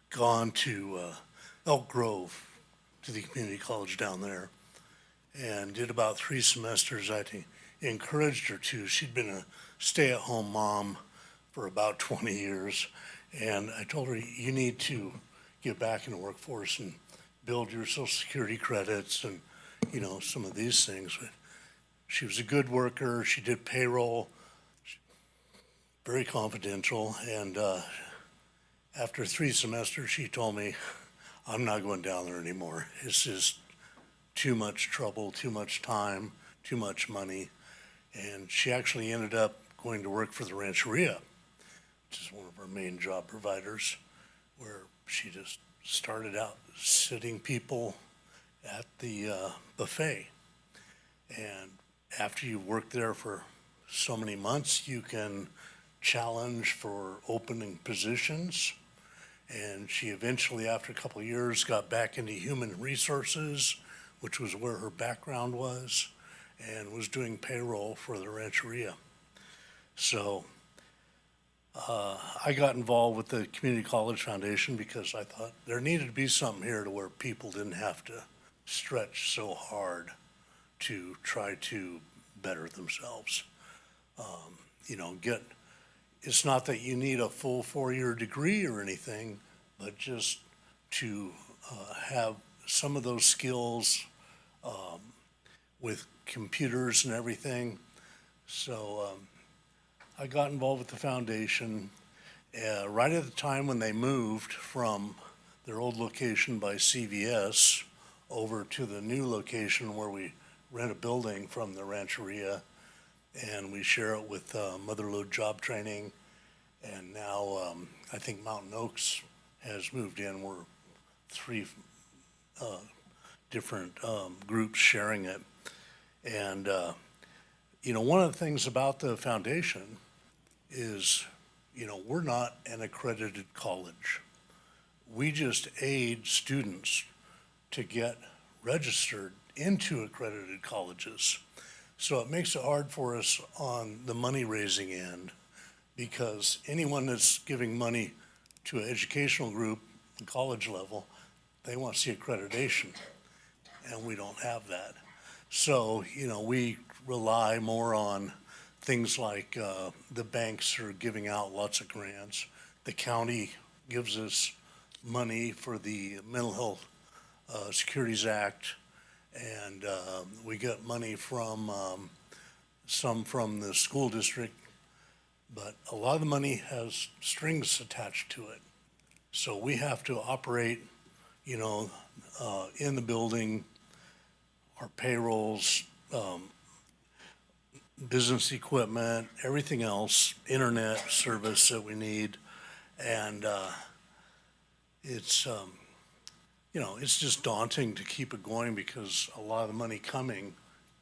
gone to Elk Grove, to the community college down there, and did about 3 semesters. I encouraged her to. She'd been a stay-at-home mom for about 20 years, and I told her, you need to get back in the workforce and build your Social Security credits and, you know, some of these things. But she was a good worker. She did payroll, very confidential, and after 3 semesters, she told me, I'm not going down there anymore. It's just too much trouble, too much time, too much money. And she actually ended up going to work for the Rancheria, which is one of our main job providers, where she just started out sitting people at the buffet. And after you've worked there for so many months, you can challenge for opening positions. And she eventually, after a couple of years, got back into human resources, which was where her background was, and was doing payroll for the Rancheria. So I got involved with the Community College Foundation because I thought there needed to be something here to where people didn't have to stretch so hard to try to better themselves. You know, it's not that you need a full 4-year degree or anything, but just to have some of those skills with computers and everything. So I got involved with the foundation right at the time when they moved from their old location by CVS over to the new location where we rent a building from the Rancheria, and we share it with Motherlode Job Training. And now I think Mountain Oaks has moved in. We're 3 different groups sharing it. And, you know, one of the things about the foundation is, you know, we're not an accredited college. We just aid students to get registered into accredited colleges. So it makes it hard for us on the money raising end, because anyone that's giving money to an educational group, college level, they want to see accreditation, and we don't have that. So, you know, we rely more on things like the banks are giving out lots of grants. The county gives us money for the Mental Health Securities Act, and we get money from some from the school district, but a lot of the money has strings attached to it. So we have to operate, you know, in the building, our payrolls, business equipment, everything else, internet service that we need. And it's, you know, it's just daunting to keep it going because a lot of the money coming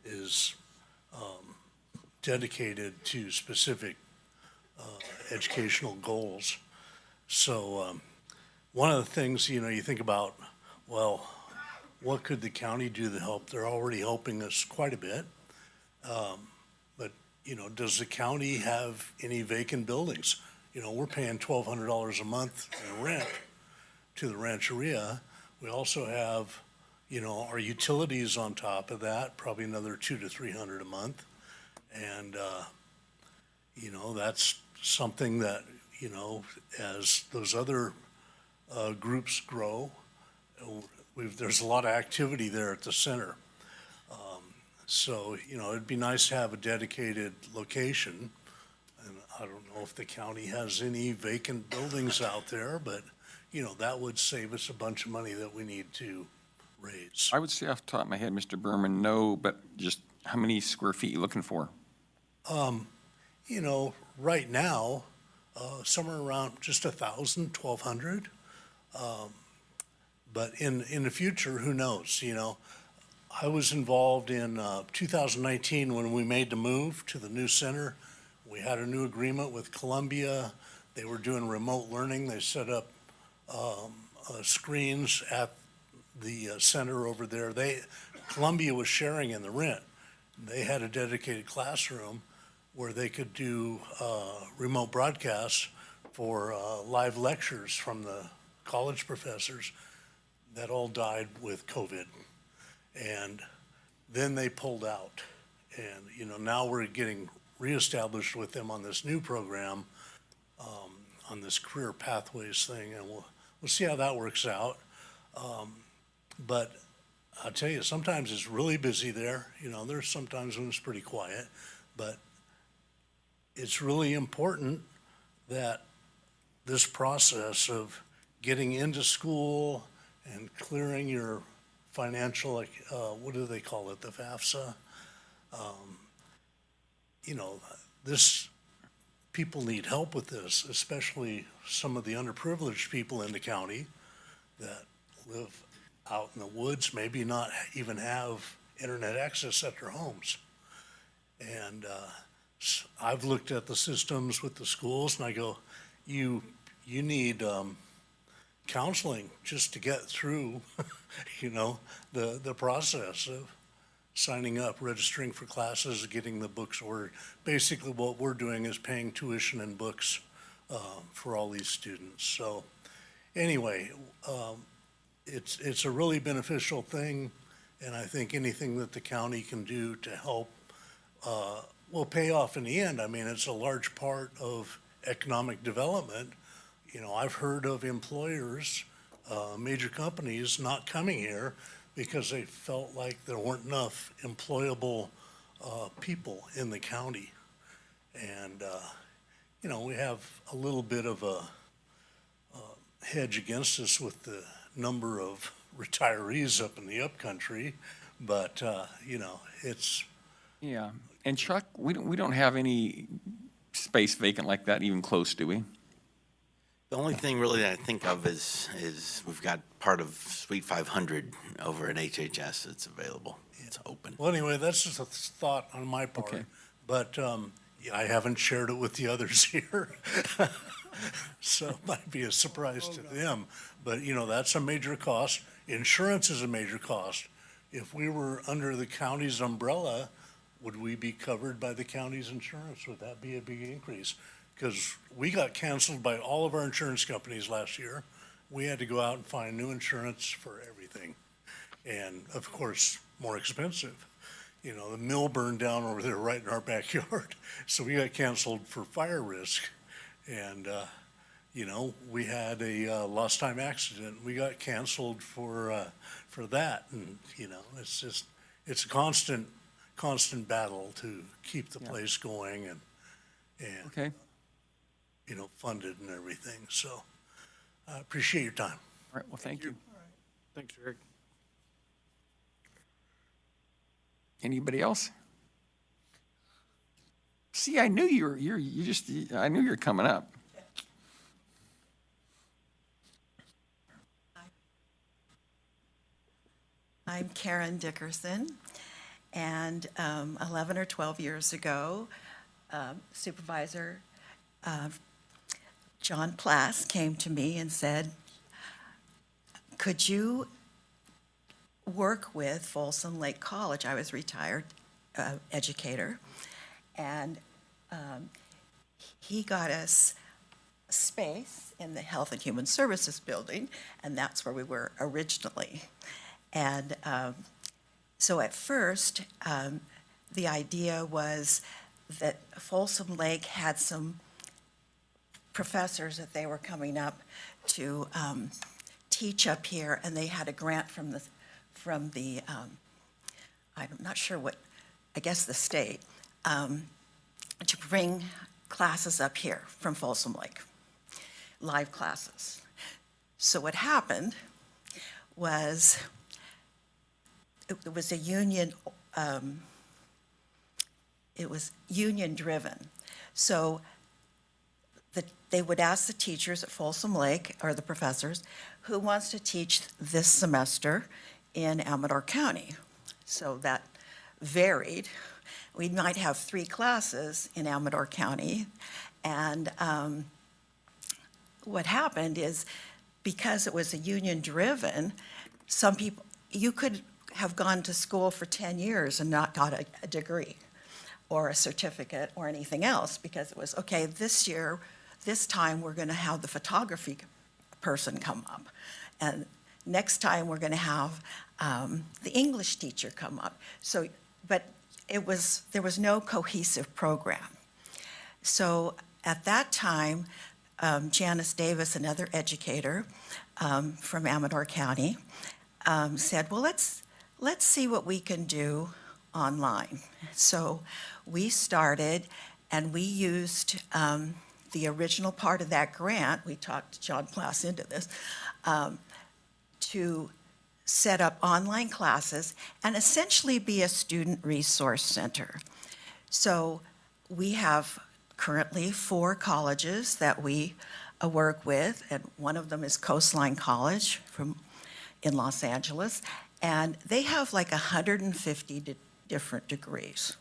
is dedicated to specific educational goals. So one of the things, you know, you think about, well, what could the county do to help? They're already helping us quite a bit. But, you know, does the county have any vacant buildings? You know, we're paying $1,200 a month in rent to the Rancheria. We also have, you know, our utilities on top of that, probably another $200 to $300 a month. And, you know, that's something that you know, as those other groups grow, there's a lot of activity there at the center. So, you know, it'd be nice to have a dedicated location. And I don't know if the county has any vacant buildings out there, but, you know, that would save us a bunch of money that we need to raise. I would say off the top of my head, Mr. Berman, no, but just how many square feet you looking for? You know, right now, somewhere around just 1,000, 1,200. But in the future, who knows, you know? I was involved in 2019 when we made the move to the new center. We had a new agreement with Columbia. They were doing remote learning. They set up screens at the center over there. Columbia was sharing in the rent. They had a dedicated classroom where they could do remote broadcasts for live lectures from the college professors. That all died with COVID. And then they pulled out. And, you know, now we're getting reestablished with them on this new program, on this career pathways thing, and we'll see how that works out. But I'll tell you, sometimes it's really busy there. You know, there's sometimes when it's pretty quiet, but it's really important that this process of getting into school and clearing your financial, like, what do they call it, the FAFSA? You know, people need help with this, especially some of the underprivileged people in the county that live out in the woods, maybe not even have internet access at their homes. And I've looked at the systems with the schools and I go, you need counseling just to get through, you know, the process of signing up, registering for classes, getting the books ordered. Basically what we're doing is paying tuition and books for all these students. So anyway, it's a really beneficial thing, and I think anything that the county can do to help will pay off in the end. I mean, it's a large part of economic development. You know, I've heard of employers, major companies not coming here because they felt like there weren't enough employable people in the county. And, you know, we have a little bit of a hedge against us with the number of retirees up in the upcountry, but, you know, it's. Yeah, and Chuck, we don't have any space vacant like that even close, do we? The only thing really that I think of is we've got part of Suite 500 over at HHS that's available. It's open. Well, anyway, that's just a thought on my part. Okay. But yeah, I haven't shared it with the others here. So it might be a surprise to them. But, you know, that's a major cost. Insurance is a major cost. If we were under the county's umbrella, would we be covered by the county's insurance? Would that be a big increase? Because we got canceled by all of our insurance companies last year. We had to go out and find new insurance for everything. And of course, more expensive. You know, the mill burned down over there right in our backyard. So we got canceled for fire risk. And, you know, we had a lost time accident. We got canceled for that. And, you know, it's just, it's a constant battle to keep the place going and Okay. you know, funded and everything. So I appreciate your time. All right, well, thank you. Thanks, Eric. Anybody else? See, I knew I knew you were coming up. I'm Karen Dickerson, and 11 or 12 years ago, Supervisor John Plass came to me and said, could you work with Folsom Lake College? I was a retired educator, and he got us space in the Health and Human Services building, and that's where we were originally. And so at first, the idea was that Folsom Lake had some professors that they were coming up to teach up here, and they had a grant from the I'm not sure what, I guess the state, to bring classes up here from Folsom Lake, live classes. So what happened was, it was a union, it was union-driven. So they would ask the teachers at Folsom Lake, or the professors, who wants to teach this semester in Amador County. So that varied. We might have 3 classes in Amador County, and what happened is, because it was a union-driven, some people, you could have gone to school for 10 years and not got a degree or a certificate or anything else, because it was, okay, this year, this time, we're going to have the photography person come up, and next time, we're going to have the English teacher come up. So, but there was no cohesive program. So at that time, Janice Davis, another educator from Amador County, said, well, let's see what we can do online. So we started, and we used the original part of that grant, we talked John Plass into this, to set up online classes and essentially be a student resource center. So we have currently 4 colleges that we work with, and one of them is Coastline College in Los Angeles, and they have like 150 different degrees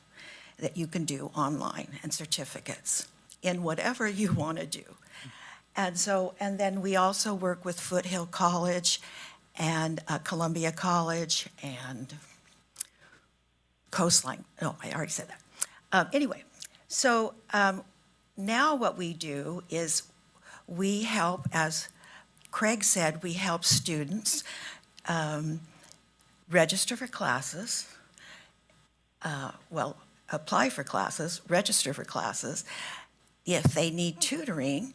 that you can do online, and certificates in whatever you want to do. And then we also work with Foothill College and Columbia College and Coastline. Oh, I already said that. Anyway, so now what we do is we help, as Craig said, we help students register for classes, apply for classes, register for classes. If they need tutoring,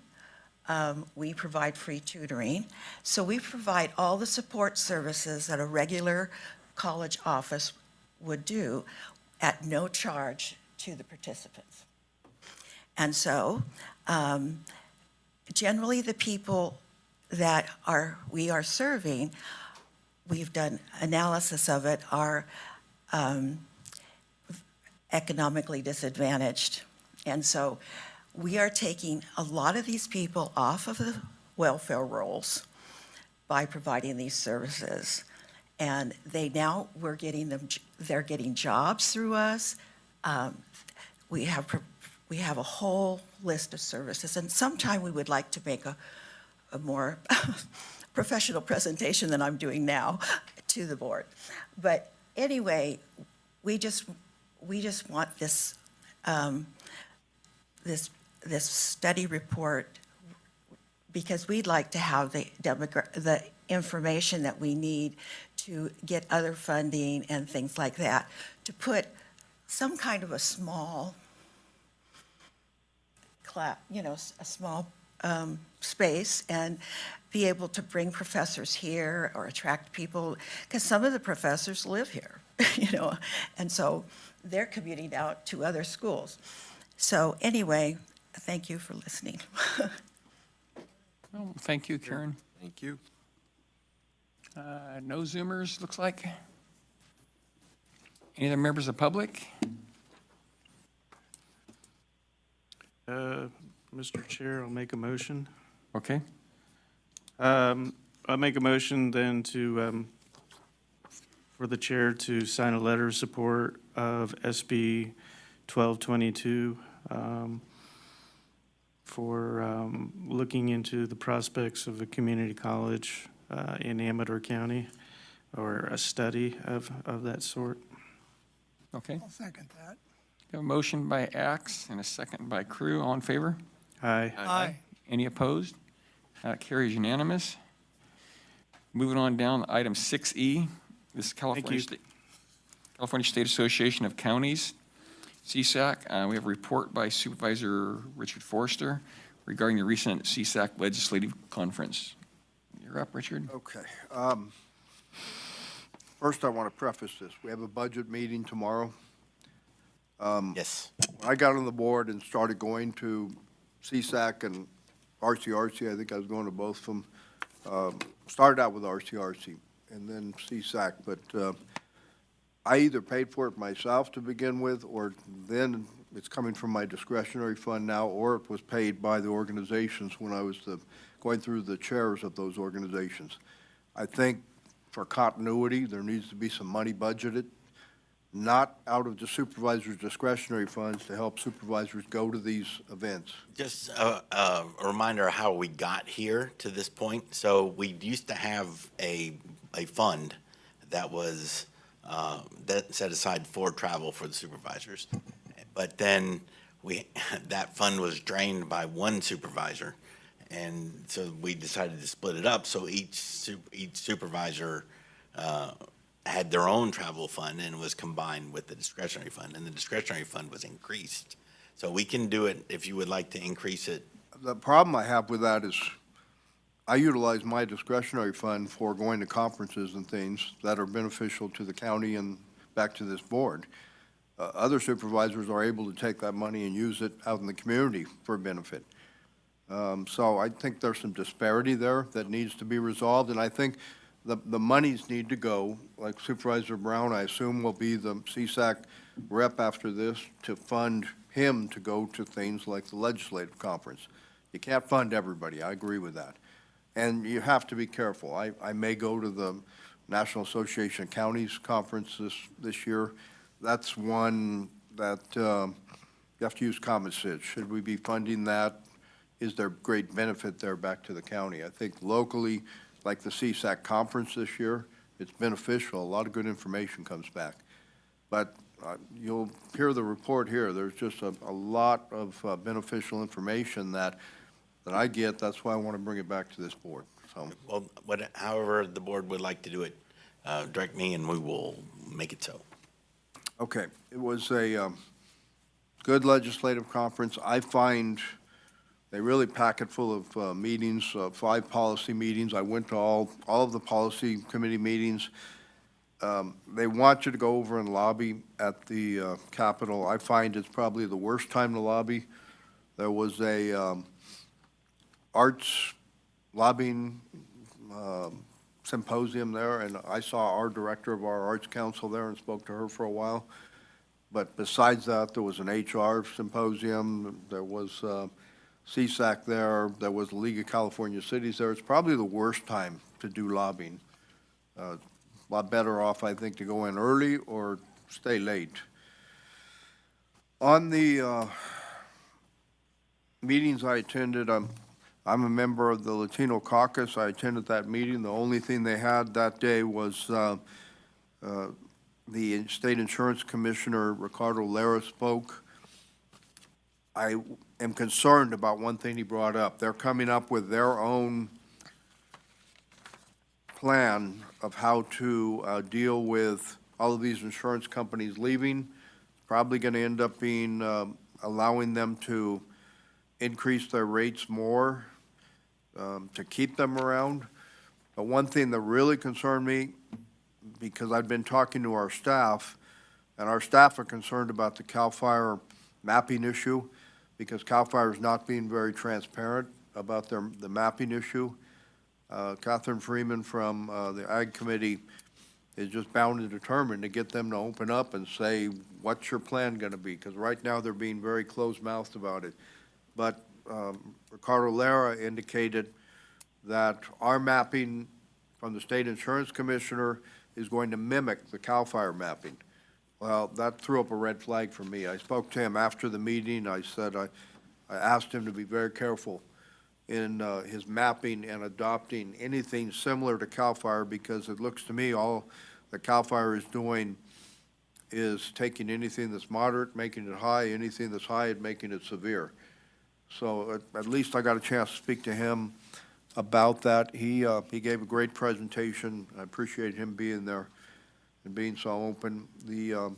we provide free tutoring. So we provide all the support services that a regular college office would do at no charge to the participants. And so generally the people that we are serving, we've done analysis of it, are economically disadvantaged. And so we are taking a lot of these people off of the welfare rolls by providing these services. And we're getting them, they're getting jobs through us. We have a whole list of services, and sometime we would like to make a more professional presentation than I'm doing now to the board. But anyway, we just want this study report, because we'd like to have the information that we need to get other funding and things like that, to put some kind of a small a small space, and be able to bring professors here or attract people, because some of the professors live here, and so they're commuting out to other schools. So anyway, thank you for listening. Well, thank you, Karen. Thank you. No Zoomers, looks like. Any other members of the public? Mr. Chair, I'll make a motion. Okay. I'll make a motion then for the chair to sign a letter of support of SB 1222 for looking into the prospects of a community college in Amador County, or a study of that sort. Okay. I'll second that. We have a motion by Axe and a second by Crew. All in favor? Aye. Aye. Any opposed? Carries unanimous. Moving on down to item 6E. This is California State Association of Counties, CSAC. We have a report by Supervisor Richard Forrester regarding the recent CSAC legislative conference. You're up, Richard. Okay. First, I want to preface this. We have a budget meeting tomorrow. Yes. When I got on the board and started going to CSAC and RCRC, I think I was going to both of them. Started out with RCRC and then CSAC, but I either paid for it myself to begin with, or then it's coming from my discretionary fund now, or it was paid by the organizations when I was going through the chairs of those organizations. I think for continuity, there needs to be some money budgeted, not out of the supervisor's discretionary funds, to help supervisors go to these events. Just a reminder of how we got here to this point. So we used to have a fund that was that set aside for travel for the supervisors. But then that fund was drained by one supervisor. And so we decided to split it up, so each supervisor had their own travel fund and was combined with the discretionary fund, and the discretionary fund was increased. So we can do it if you would like to increase it. The problem I have with that is I utilize my discretionary fund for going to conferences and things that are beneficial to the county and back to this board. Other supervisors are able to take that money and use it out in the community for benefit. So I think there's some disparity there that needs to be resolved, and I think the monies need to go, like Supervisor Brown, I assume, will be the CSAC rep after this to fund him to go to things like the legislative conference. You can't fund everybody, I agree with that. And you have to be careful. I may go to the National Association of Counties Conference this year. That's one that you have to use common sense. Should we be funding that? Is there great benefit there back to the county? I think locally, like the CSAC conference this year, it's beneficial. A lot of good information comes back. But you'll hear the report here. There's just a lot of beneficial information that I get. That's why I want to bring it back to this board. So, Well, however the board would like to do it, direct me and we will make it so. okay, it was a good legislative conference. I find they really pack it full of meetings, 5 policy meetings. I went to all of the policy committee meetings. They want you to go over and lobby at the Capitol. I find it's probably the worst time to lobby. There was a arts lobbying symposium there, and I saw our director of our arts council there and spoke to her for a while. But besides that, there was an HR symposium. There was CSAC there. There was the League of California Cities there. It's probably the worst time to do lobbying. A lot better off, I think, to go in early or stay late. On the meetings I attended, I'm a member of the Latino Caucus. I attended that meeting. The only thing they had that day was the State Insurance Commissioner, Ricardo Lara, spoke. I am concerned about one thing he brought up. They're coming up with their own plan of how to deal with all of these insurance companies leaving. Probably going to end up being allowing them to increase their rates more to keep them around. But one thing that really concerned me, because I've been talking to our staff, and our staff are concerned about the CAL FIRE mapping issue, because CAL FIRE is not being very transparent about the mapping issue. Catherine Freeman from the Ag Committee is just bound and determined to get them to open up and say, what's your plan going to be? Because right now they're being very closed-mouthed about it. But Ricardo Lara indicated that our mapping from the State Insurance Commissioner is going to mimic the CAL FIRE mapping. Well, that threw up a red flag for me. I spoke to him after the meeting. I said I asked him to be very careful in his mapping and adopting anything similar to CAL FIRE, because it looks to me all that CAL FIRE is doing is taking anything that's moderate, making it high, anything that's high, and making it severe. So at least I got a chance to speak to him about that. He gave a great presentation. I appreciate him being there and being so open. The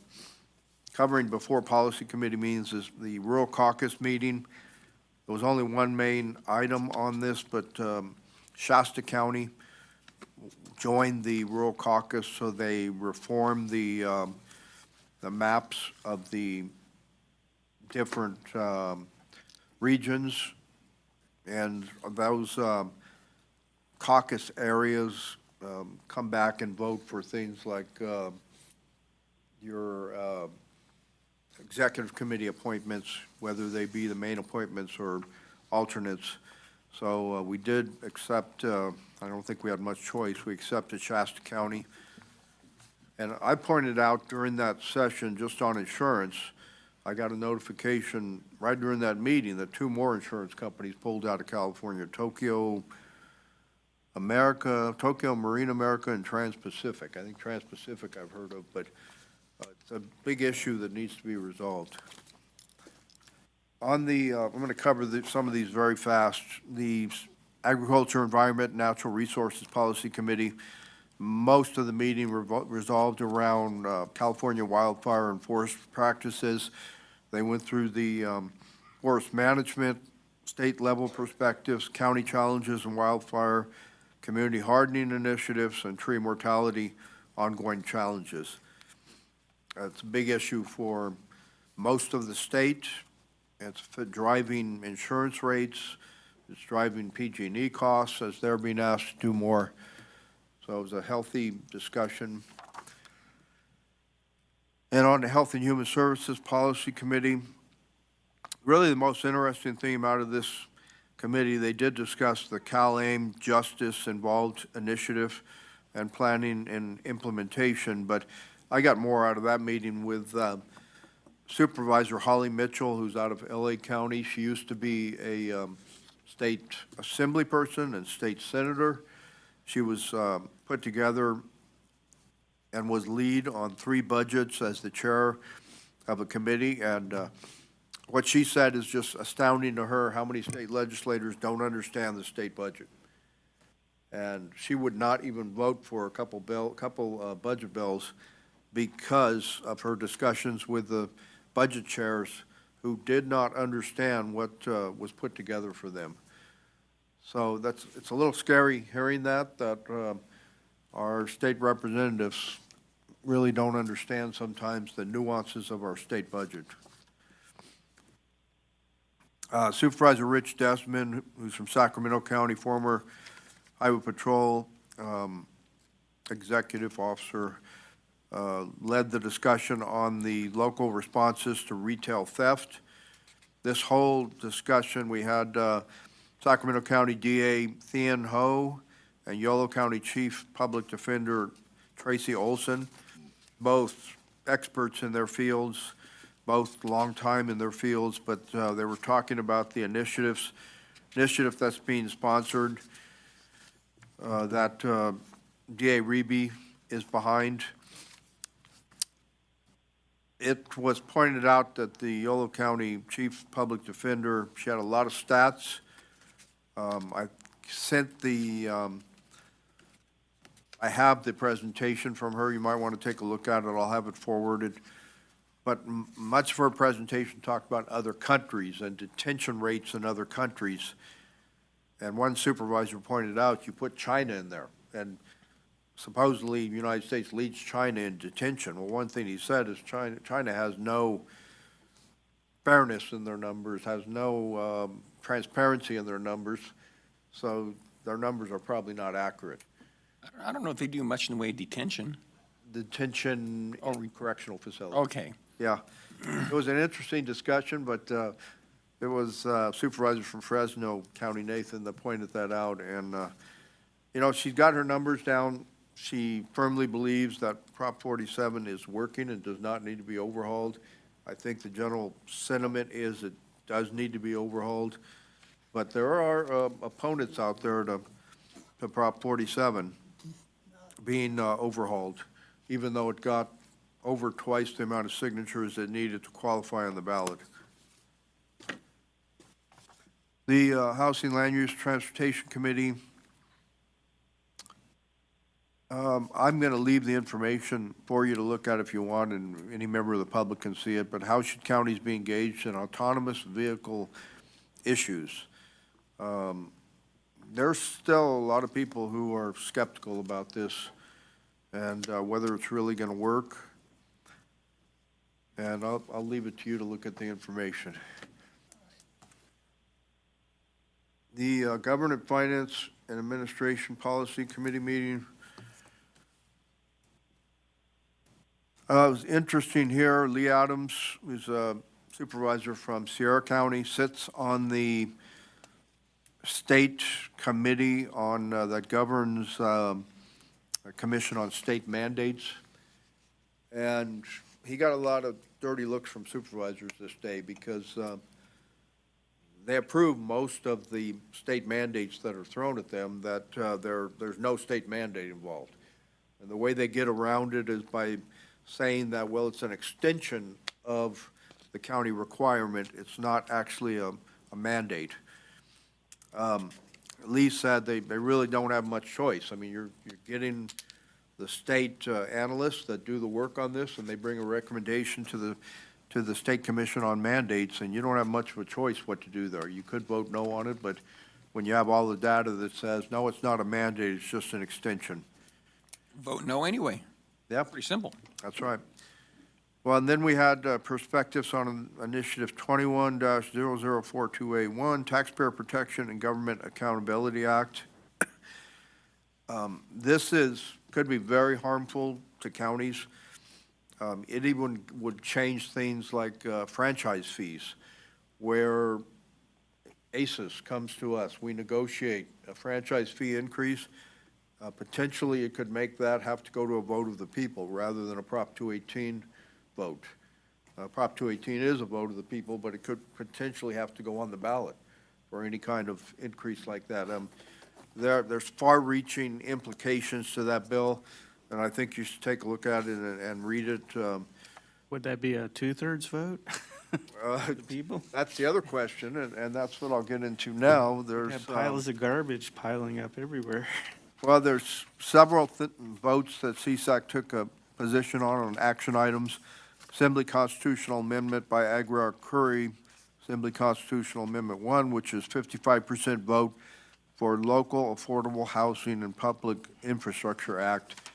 covering before policy committee meetings is the rural caucus meeting. There was only one main item on this, but Shasta County joined the rural caucus, so they reformed the maps of the different regions, and those caucus areas come back and vote for things like your executive committee appointments, whether they be the main appointments or alternates. So we did accept, I don't think we had much choice, we accepted Shasta County. And I pointed out during that session, just on insurance, I got a notification right during that meeting that 2 more insurance companies pulled out of California, Tokyo Marine America, and Trans-Pacific. I think Trans-Pacific I've heard of, but it's a big issue that needs to be resolved. On the, I'm going to cover some of these very fast. The Agriculture, Environment, Natural Resources Policy Committee, most of the meeting resolved around California wildfire and forest practices. They went through the forest management, state-level perspectives, county challenges and wildfire, community hardening initiatives, and tree mortality ongoing challenges. It's a big issue for most of the state. It's driving insurance rates. It's driving PG&E costs as they're being asked to do more. So it was a healthy discussion. And on the Health and Human Services Policy Committee, really the most interesting thing out of this committee, they did discuss the CalAIM Justice Involved Initiative and planning and implementation, but I got more out of that meeting with Supervisor Holly Mitchell, who's out of LA County. She used to be a state assembly person and state senator. She was put together and was lead on 3 budgets as the chair of a committee. And what she said is just astounding to her, how many state legislators don't understand the state budget. And she would not even vote for a couple budget bills because of her discussions with the budget chairs who did not understand what was put together for them. So it's a little scary hearing that our state representatives really don't understand sometimes the nuances of our state budget. Supervisor Rich Desmond, who's from Sacramento County, former Highway Patrol executive officer, led the discussion on the local responses to retail theft. This whole discussion, we had Sacramento County DA Thien Ho and Yolo County Chief Public Defender Tracy Olson, both experts in their fields, both long time in their fields, but they were talking about the initiative that's being sponsored that DA Reby is behind. It was pointed out that the Yolo County Chief Public Defender, she had a lot of stats. I sent I have the presentation from her. You might want to take a look at it. I'll have it forwarded. But much of her presentation talked about other countries and detention rates in other countries. And one supervisor pointed out, you put China in there. And supposedly the United States leads China in detention. Well, one thing he said is China has no fairness in their numbers, has no transparency in their numbers, so their numbers are probably not accurate. I don't know if they do much in the way of detention. Detention in correctional facilities. Okay. Yeah. It was an interesting discussion, but there was supervisor from Fresno County, Nathan, that pointed that out. And, you know, she's got her numbers down. She firmly believes that Prop 47 is working and does not need to be overhauled. I think the general sentiment is it does need to be overhauled. But there are opponents out there to Prop 47 being overhauled, even though it got over twice the amount of signatures it needed to qualify on the ballot. The Housing, Land Use, Transportation Committee, I'm going to leave the information for you to look at if you want, and any member of the public can see it, but how should counties be engaged in autonomous vehicle issues. There's still a lot of people who are skeptical about this and whether it's really going to work. And I'll leave it to you to look at the information. The Government Finance and Administration Policy Committee meeting. It was interesting here. Lee Adams, who's a supervisor from Sierra County, sits on the state committee on that governs a commission on state mandates. And he got a lot of dirty looks from supervisors this day because they approve most of the state mandates that are thrown at them, that there's no state mandate involved. And the way they get around it is by saying that, well, it's an extension of the county requirement. It's not actually a mandate. Lee said they really don't have much choice. I mean, you're getting the state analysts that do the work on this, and they bring a recommendation to the State Commission on Mandates, and you don't have much of a choice what to do there. You could vote no on it, but when you have all the data that says, no, it's not a mandate, it's just an extension. Vote no anyway. Yeah. Pretty simple. That's right. Well, and then we had perspectives on Initiative 21-0042A1, Taxpayer Protection and Government Accountability Act. This could be very harmful to counties. It even would change things like franchise fees, where ACES comes to us. We negotiate a franchise fee increase. Potentially, it could make that have to go to a vote of the people rather than a Prop 218 vote. Prop 218 is a vote of the people, but it could potentially have to go on the ballot for any kind of increase like that. There's far-reaching implications to that bill, and I think you should take a look at it and read it. Would that be a 2/3 vote? The people? That's the other question, and that's what I'll get into now. There's Have piles of garbage piling up everywhere. Well, there's several votes that CSAC took a position on action items. Assembly Constitutional Amendment by Aguilar Curry, Assembly Constitutional Amendment 1, which is 55% vote for Local Affordable Housing and Public Infrastructure Act.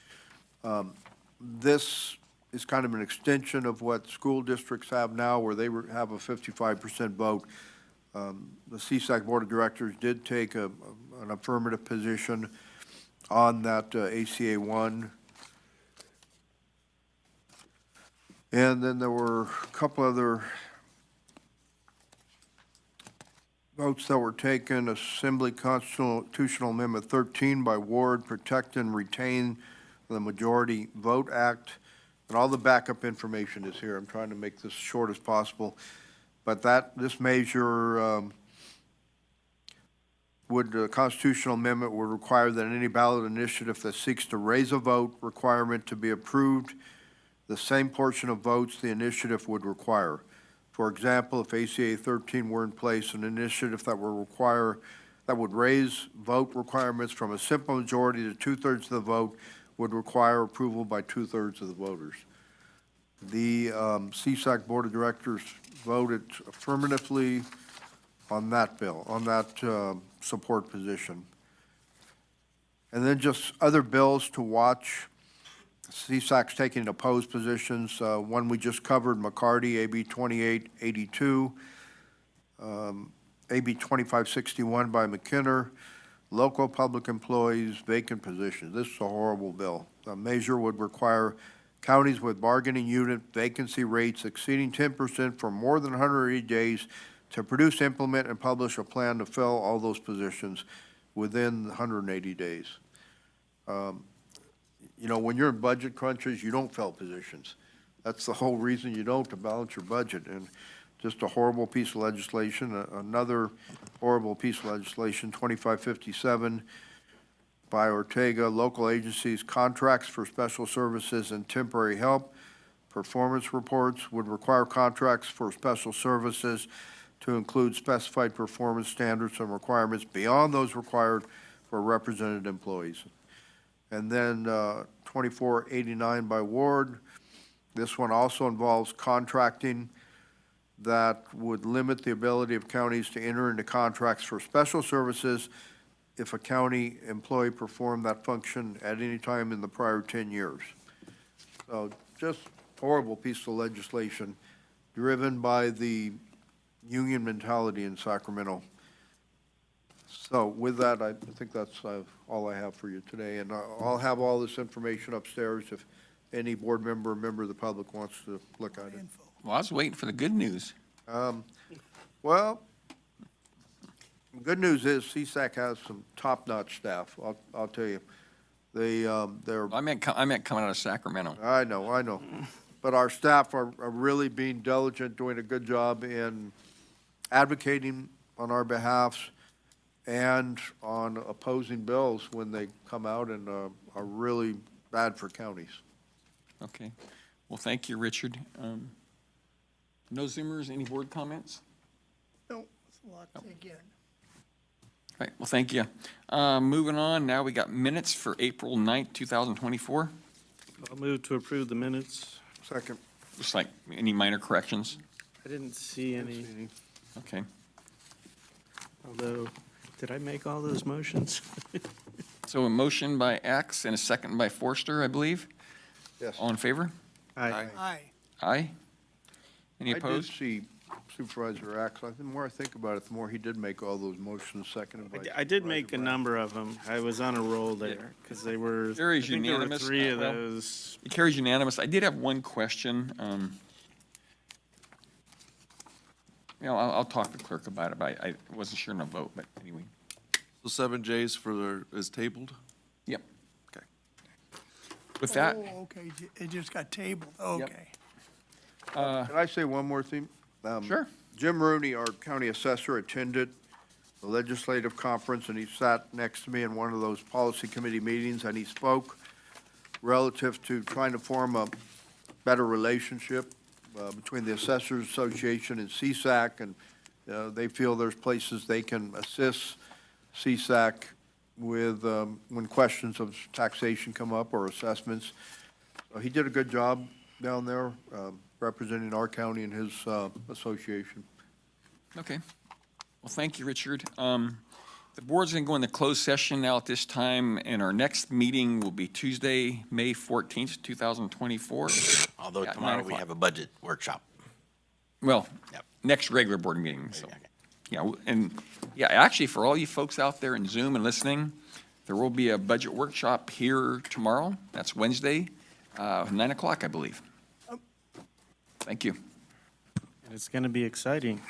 This is kind of an extension of what school districts have now, where they have a 55% vote. The CSAC Board of Directors did take an affirmative position on that ACA 1. And then there were a couple other votes that were taken. Assembly Constitutional Amendment 13 by Ward, Protect and Retain the Majority Vote Act. And all the backup information is here. I'm trying to make this short as possible. But this measure constitutional amendment would require that any ballot initiative that seeks to raise a vote requirement to be approved the same portion of votes the initiative would require. For example, if ACA 13 were in place, an initiative that would raise vote requirements from a simple majority to 2/3 of the vote would require approval by 2/3 of the voters. The CSAC Board of Directors voted affirmatively on that bill, on that support position. And then just other bills to watch. CSAC's taking opposed positions. One we just covered, McCarty, AB 2882, AB 2561 by McKinner, local public employees, vacant positions. This is a horrible bill. The measure would require counties with bargaining unit vacancy rates exceeding 10% for more than 180 days to produce, implement, and publish a plan to fill all those positions within 180 days. You know, when you're in budget crunches, you don't fill positions. That's the whole reason you don't, to balance your budget. And just a horrible piece of legislation. Another horrible piece of legislation, 2557 by Ortega, local agencies, contracts for special services and temporary help. Performance reports would require contracts for special services to include specified performance standards and requirements beyond those required for represented employees. And then 2489 by Ward. This one also involves contracting that would limit the ability of counties to enter into contracts for special services if a county employee performed that function at any time in the prior 10 years. So just horrible piece of legislation driven by the union mentality in Sacramento. So with that, I think that's all I have for you today. And I'll have all this information upstairs if any board member or member of the public wants to look at it. Well, I was waiting for the good news. Well, good news is CSAC has some top-notch staff, I'll tell you. They're, I meant coming out of Sacramento. I know. But our staff are really being diligent, doing a good job in advocating on our behalf and on opposing bills when they come out and are really bad for counties. Okay. Well, thank you, Richard. No Zoomers, any board comments? No, it's a lot to take in. All right, well, thank you. Moving on, now we got minutes for April 9th, 2024. I'll move to approve the minutes. Second. Just like any minor corrections? I didn't see any, Okay. although, did I make all those motions? So a motion by Axe and a second by Forster, I believe. Yes. All in favor? Aye. Aye. Aye. Any I did opposed? see Supervisor Axe. The more I think about it, the more he did make all those motions, seconded by. I did make a Supervisor Brown. number of them. I was on a roll there, because they were, I Carries think there were unanimous. 3 of Well, those. It carries unanimous. I did have one question. I'll talk to the clerk about it, but I wasn't sure in a vote, but anyway. So 7Js is tabled? Yep. Okay. With that, Oh, okay, it just got tabled, okay. Can I say one more thing? Sure. Jim Rooney, our county assessor, attended the legislative conference, and he sat next to me in one of those policy committee meetings, and he spoke relative to trying to form a better relationship between the Assessors Association and CSAC, and they feel there's places they can assist CSAC with when questions of taxation come up or assessments. So he did a good job down there representing our county and his association. okay. Well, thank you, Richard. The board's going to go into closed session now at this time, and our next meeting will be Tuesday, May 14th, 2024. Although At tomorrow 9 we o'clock. have a budget workshop. Well, Yep. next regular board meeting, so. Okay. Yeah, and, yeah, actually, for all you folks out there in Zoom and listening, there will be a budget workshop here tomorrow. That's Wednesday, 9 o'clock, I believe. Thank you. And it's going to be exciting.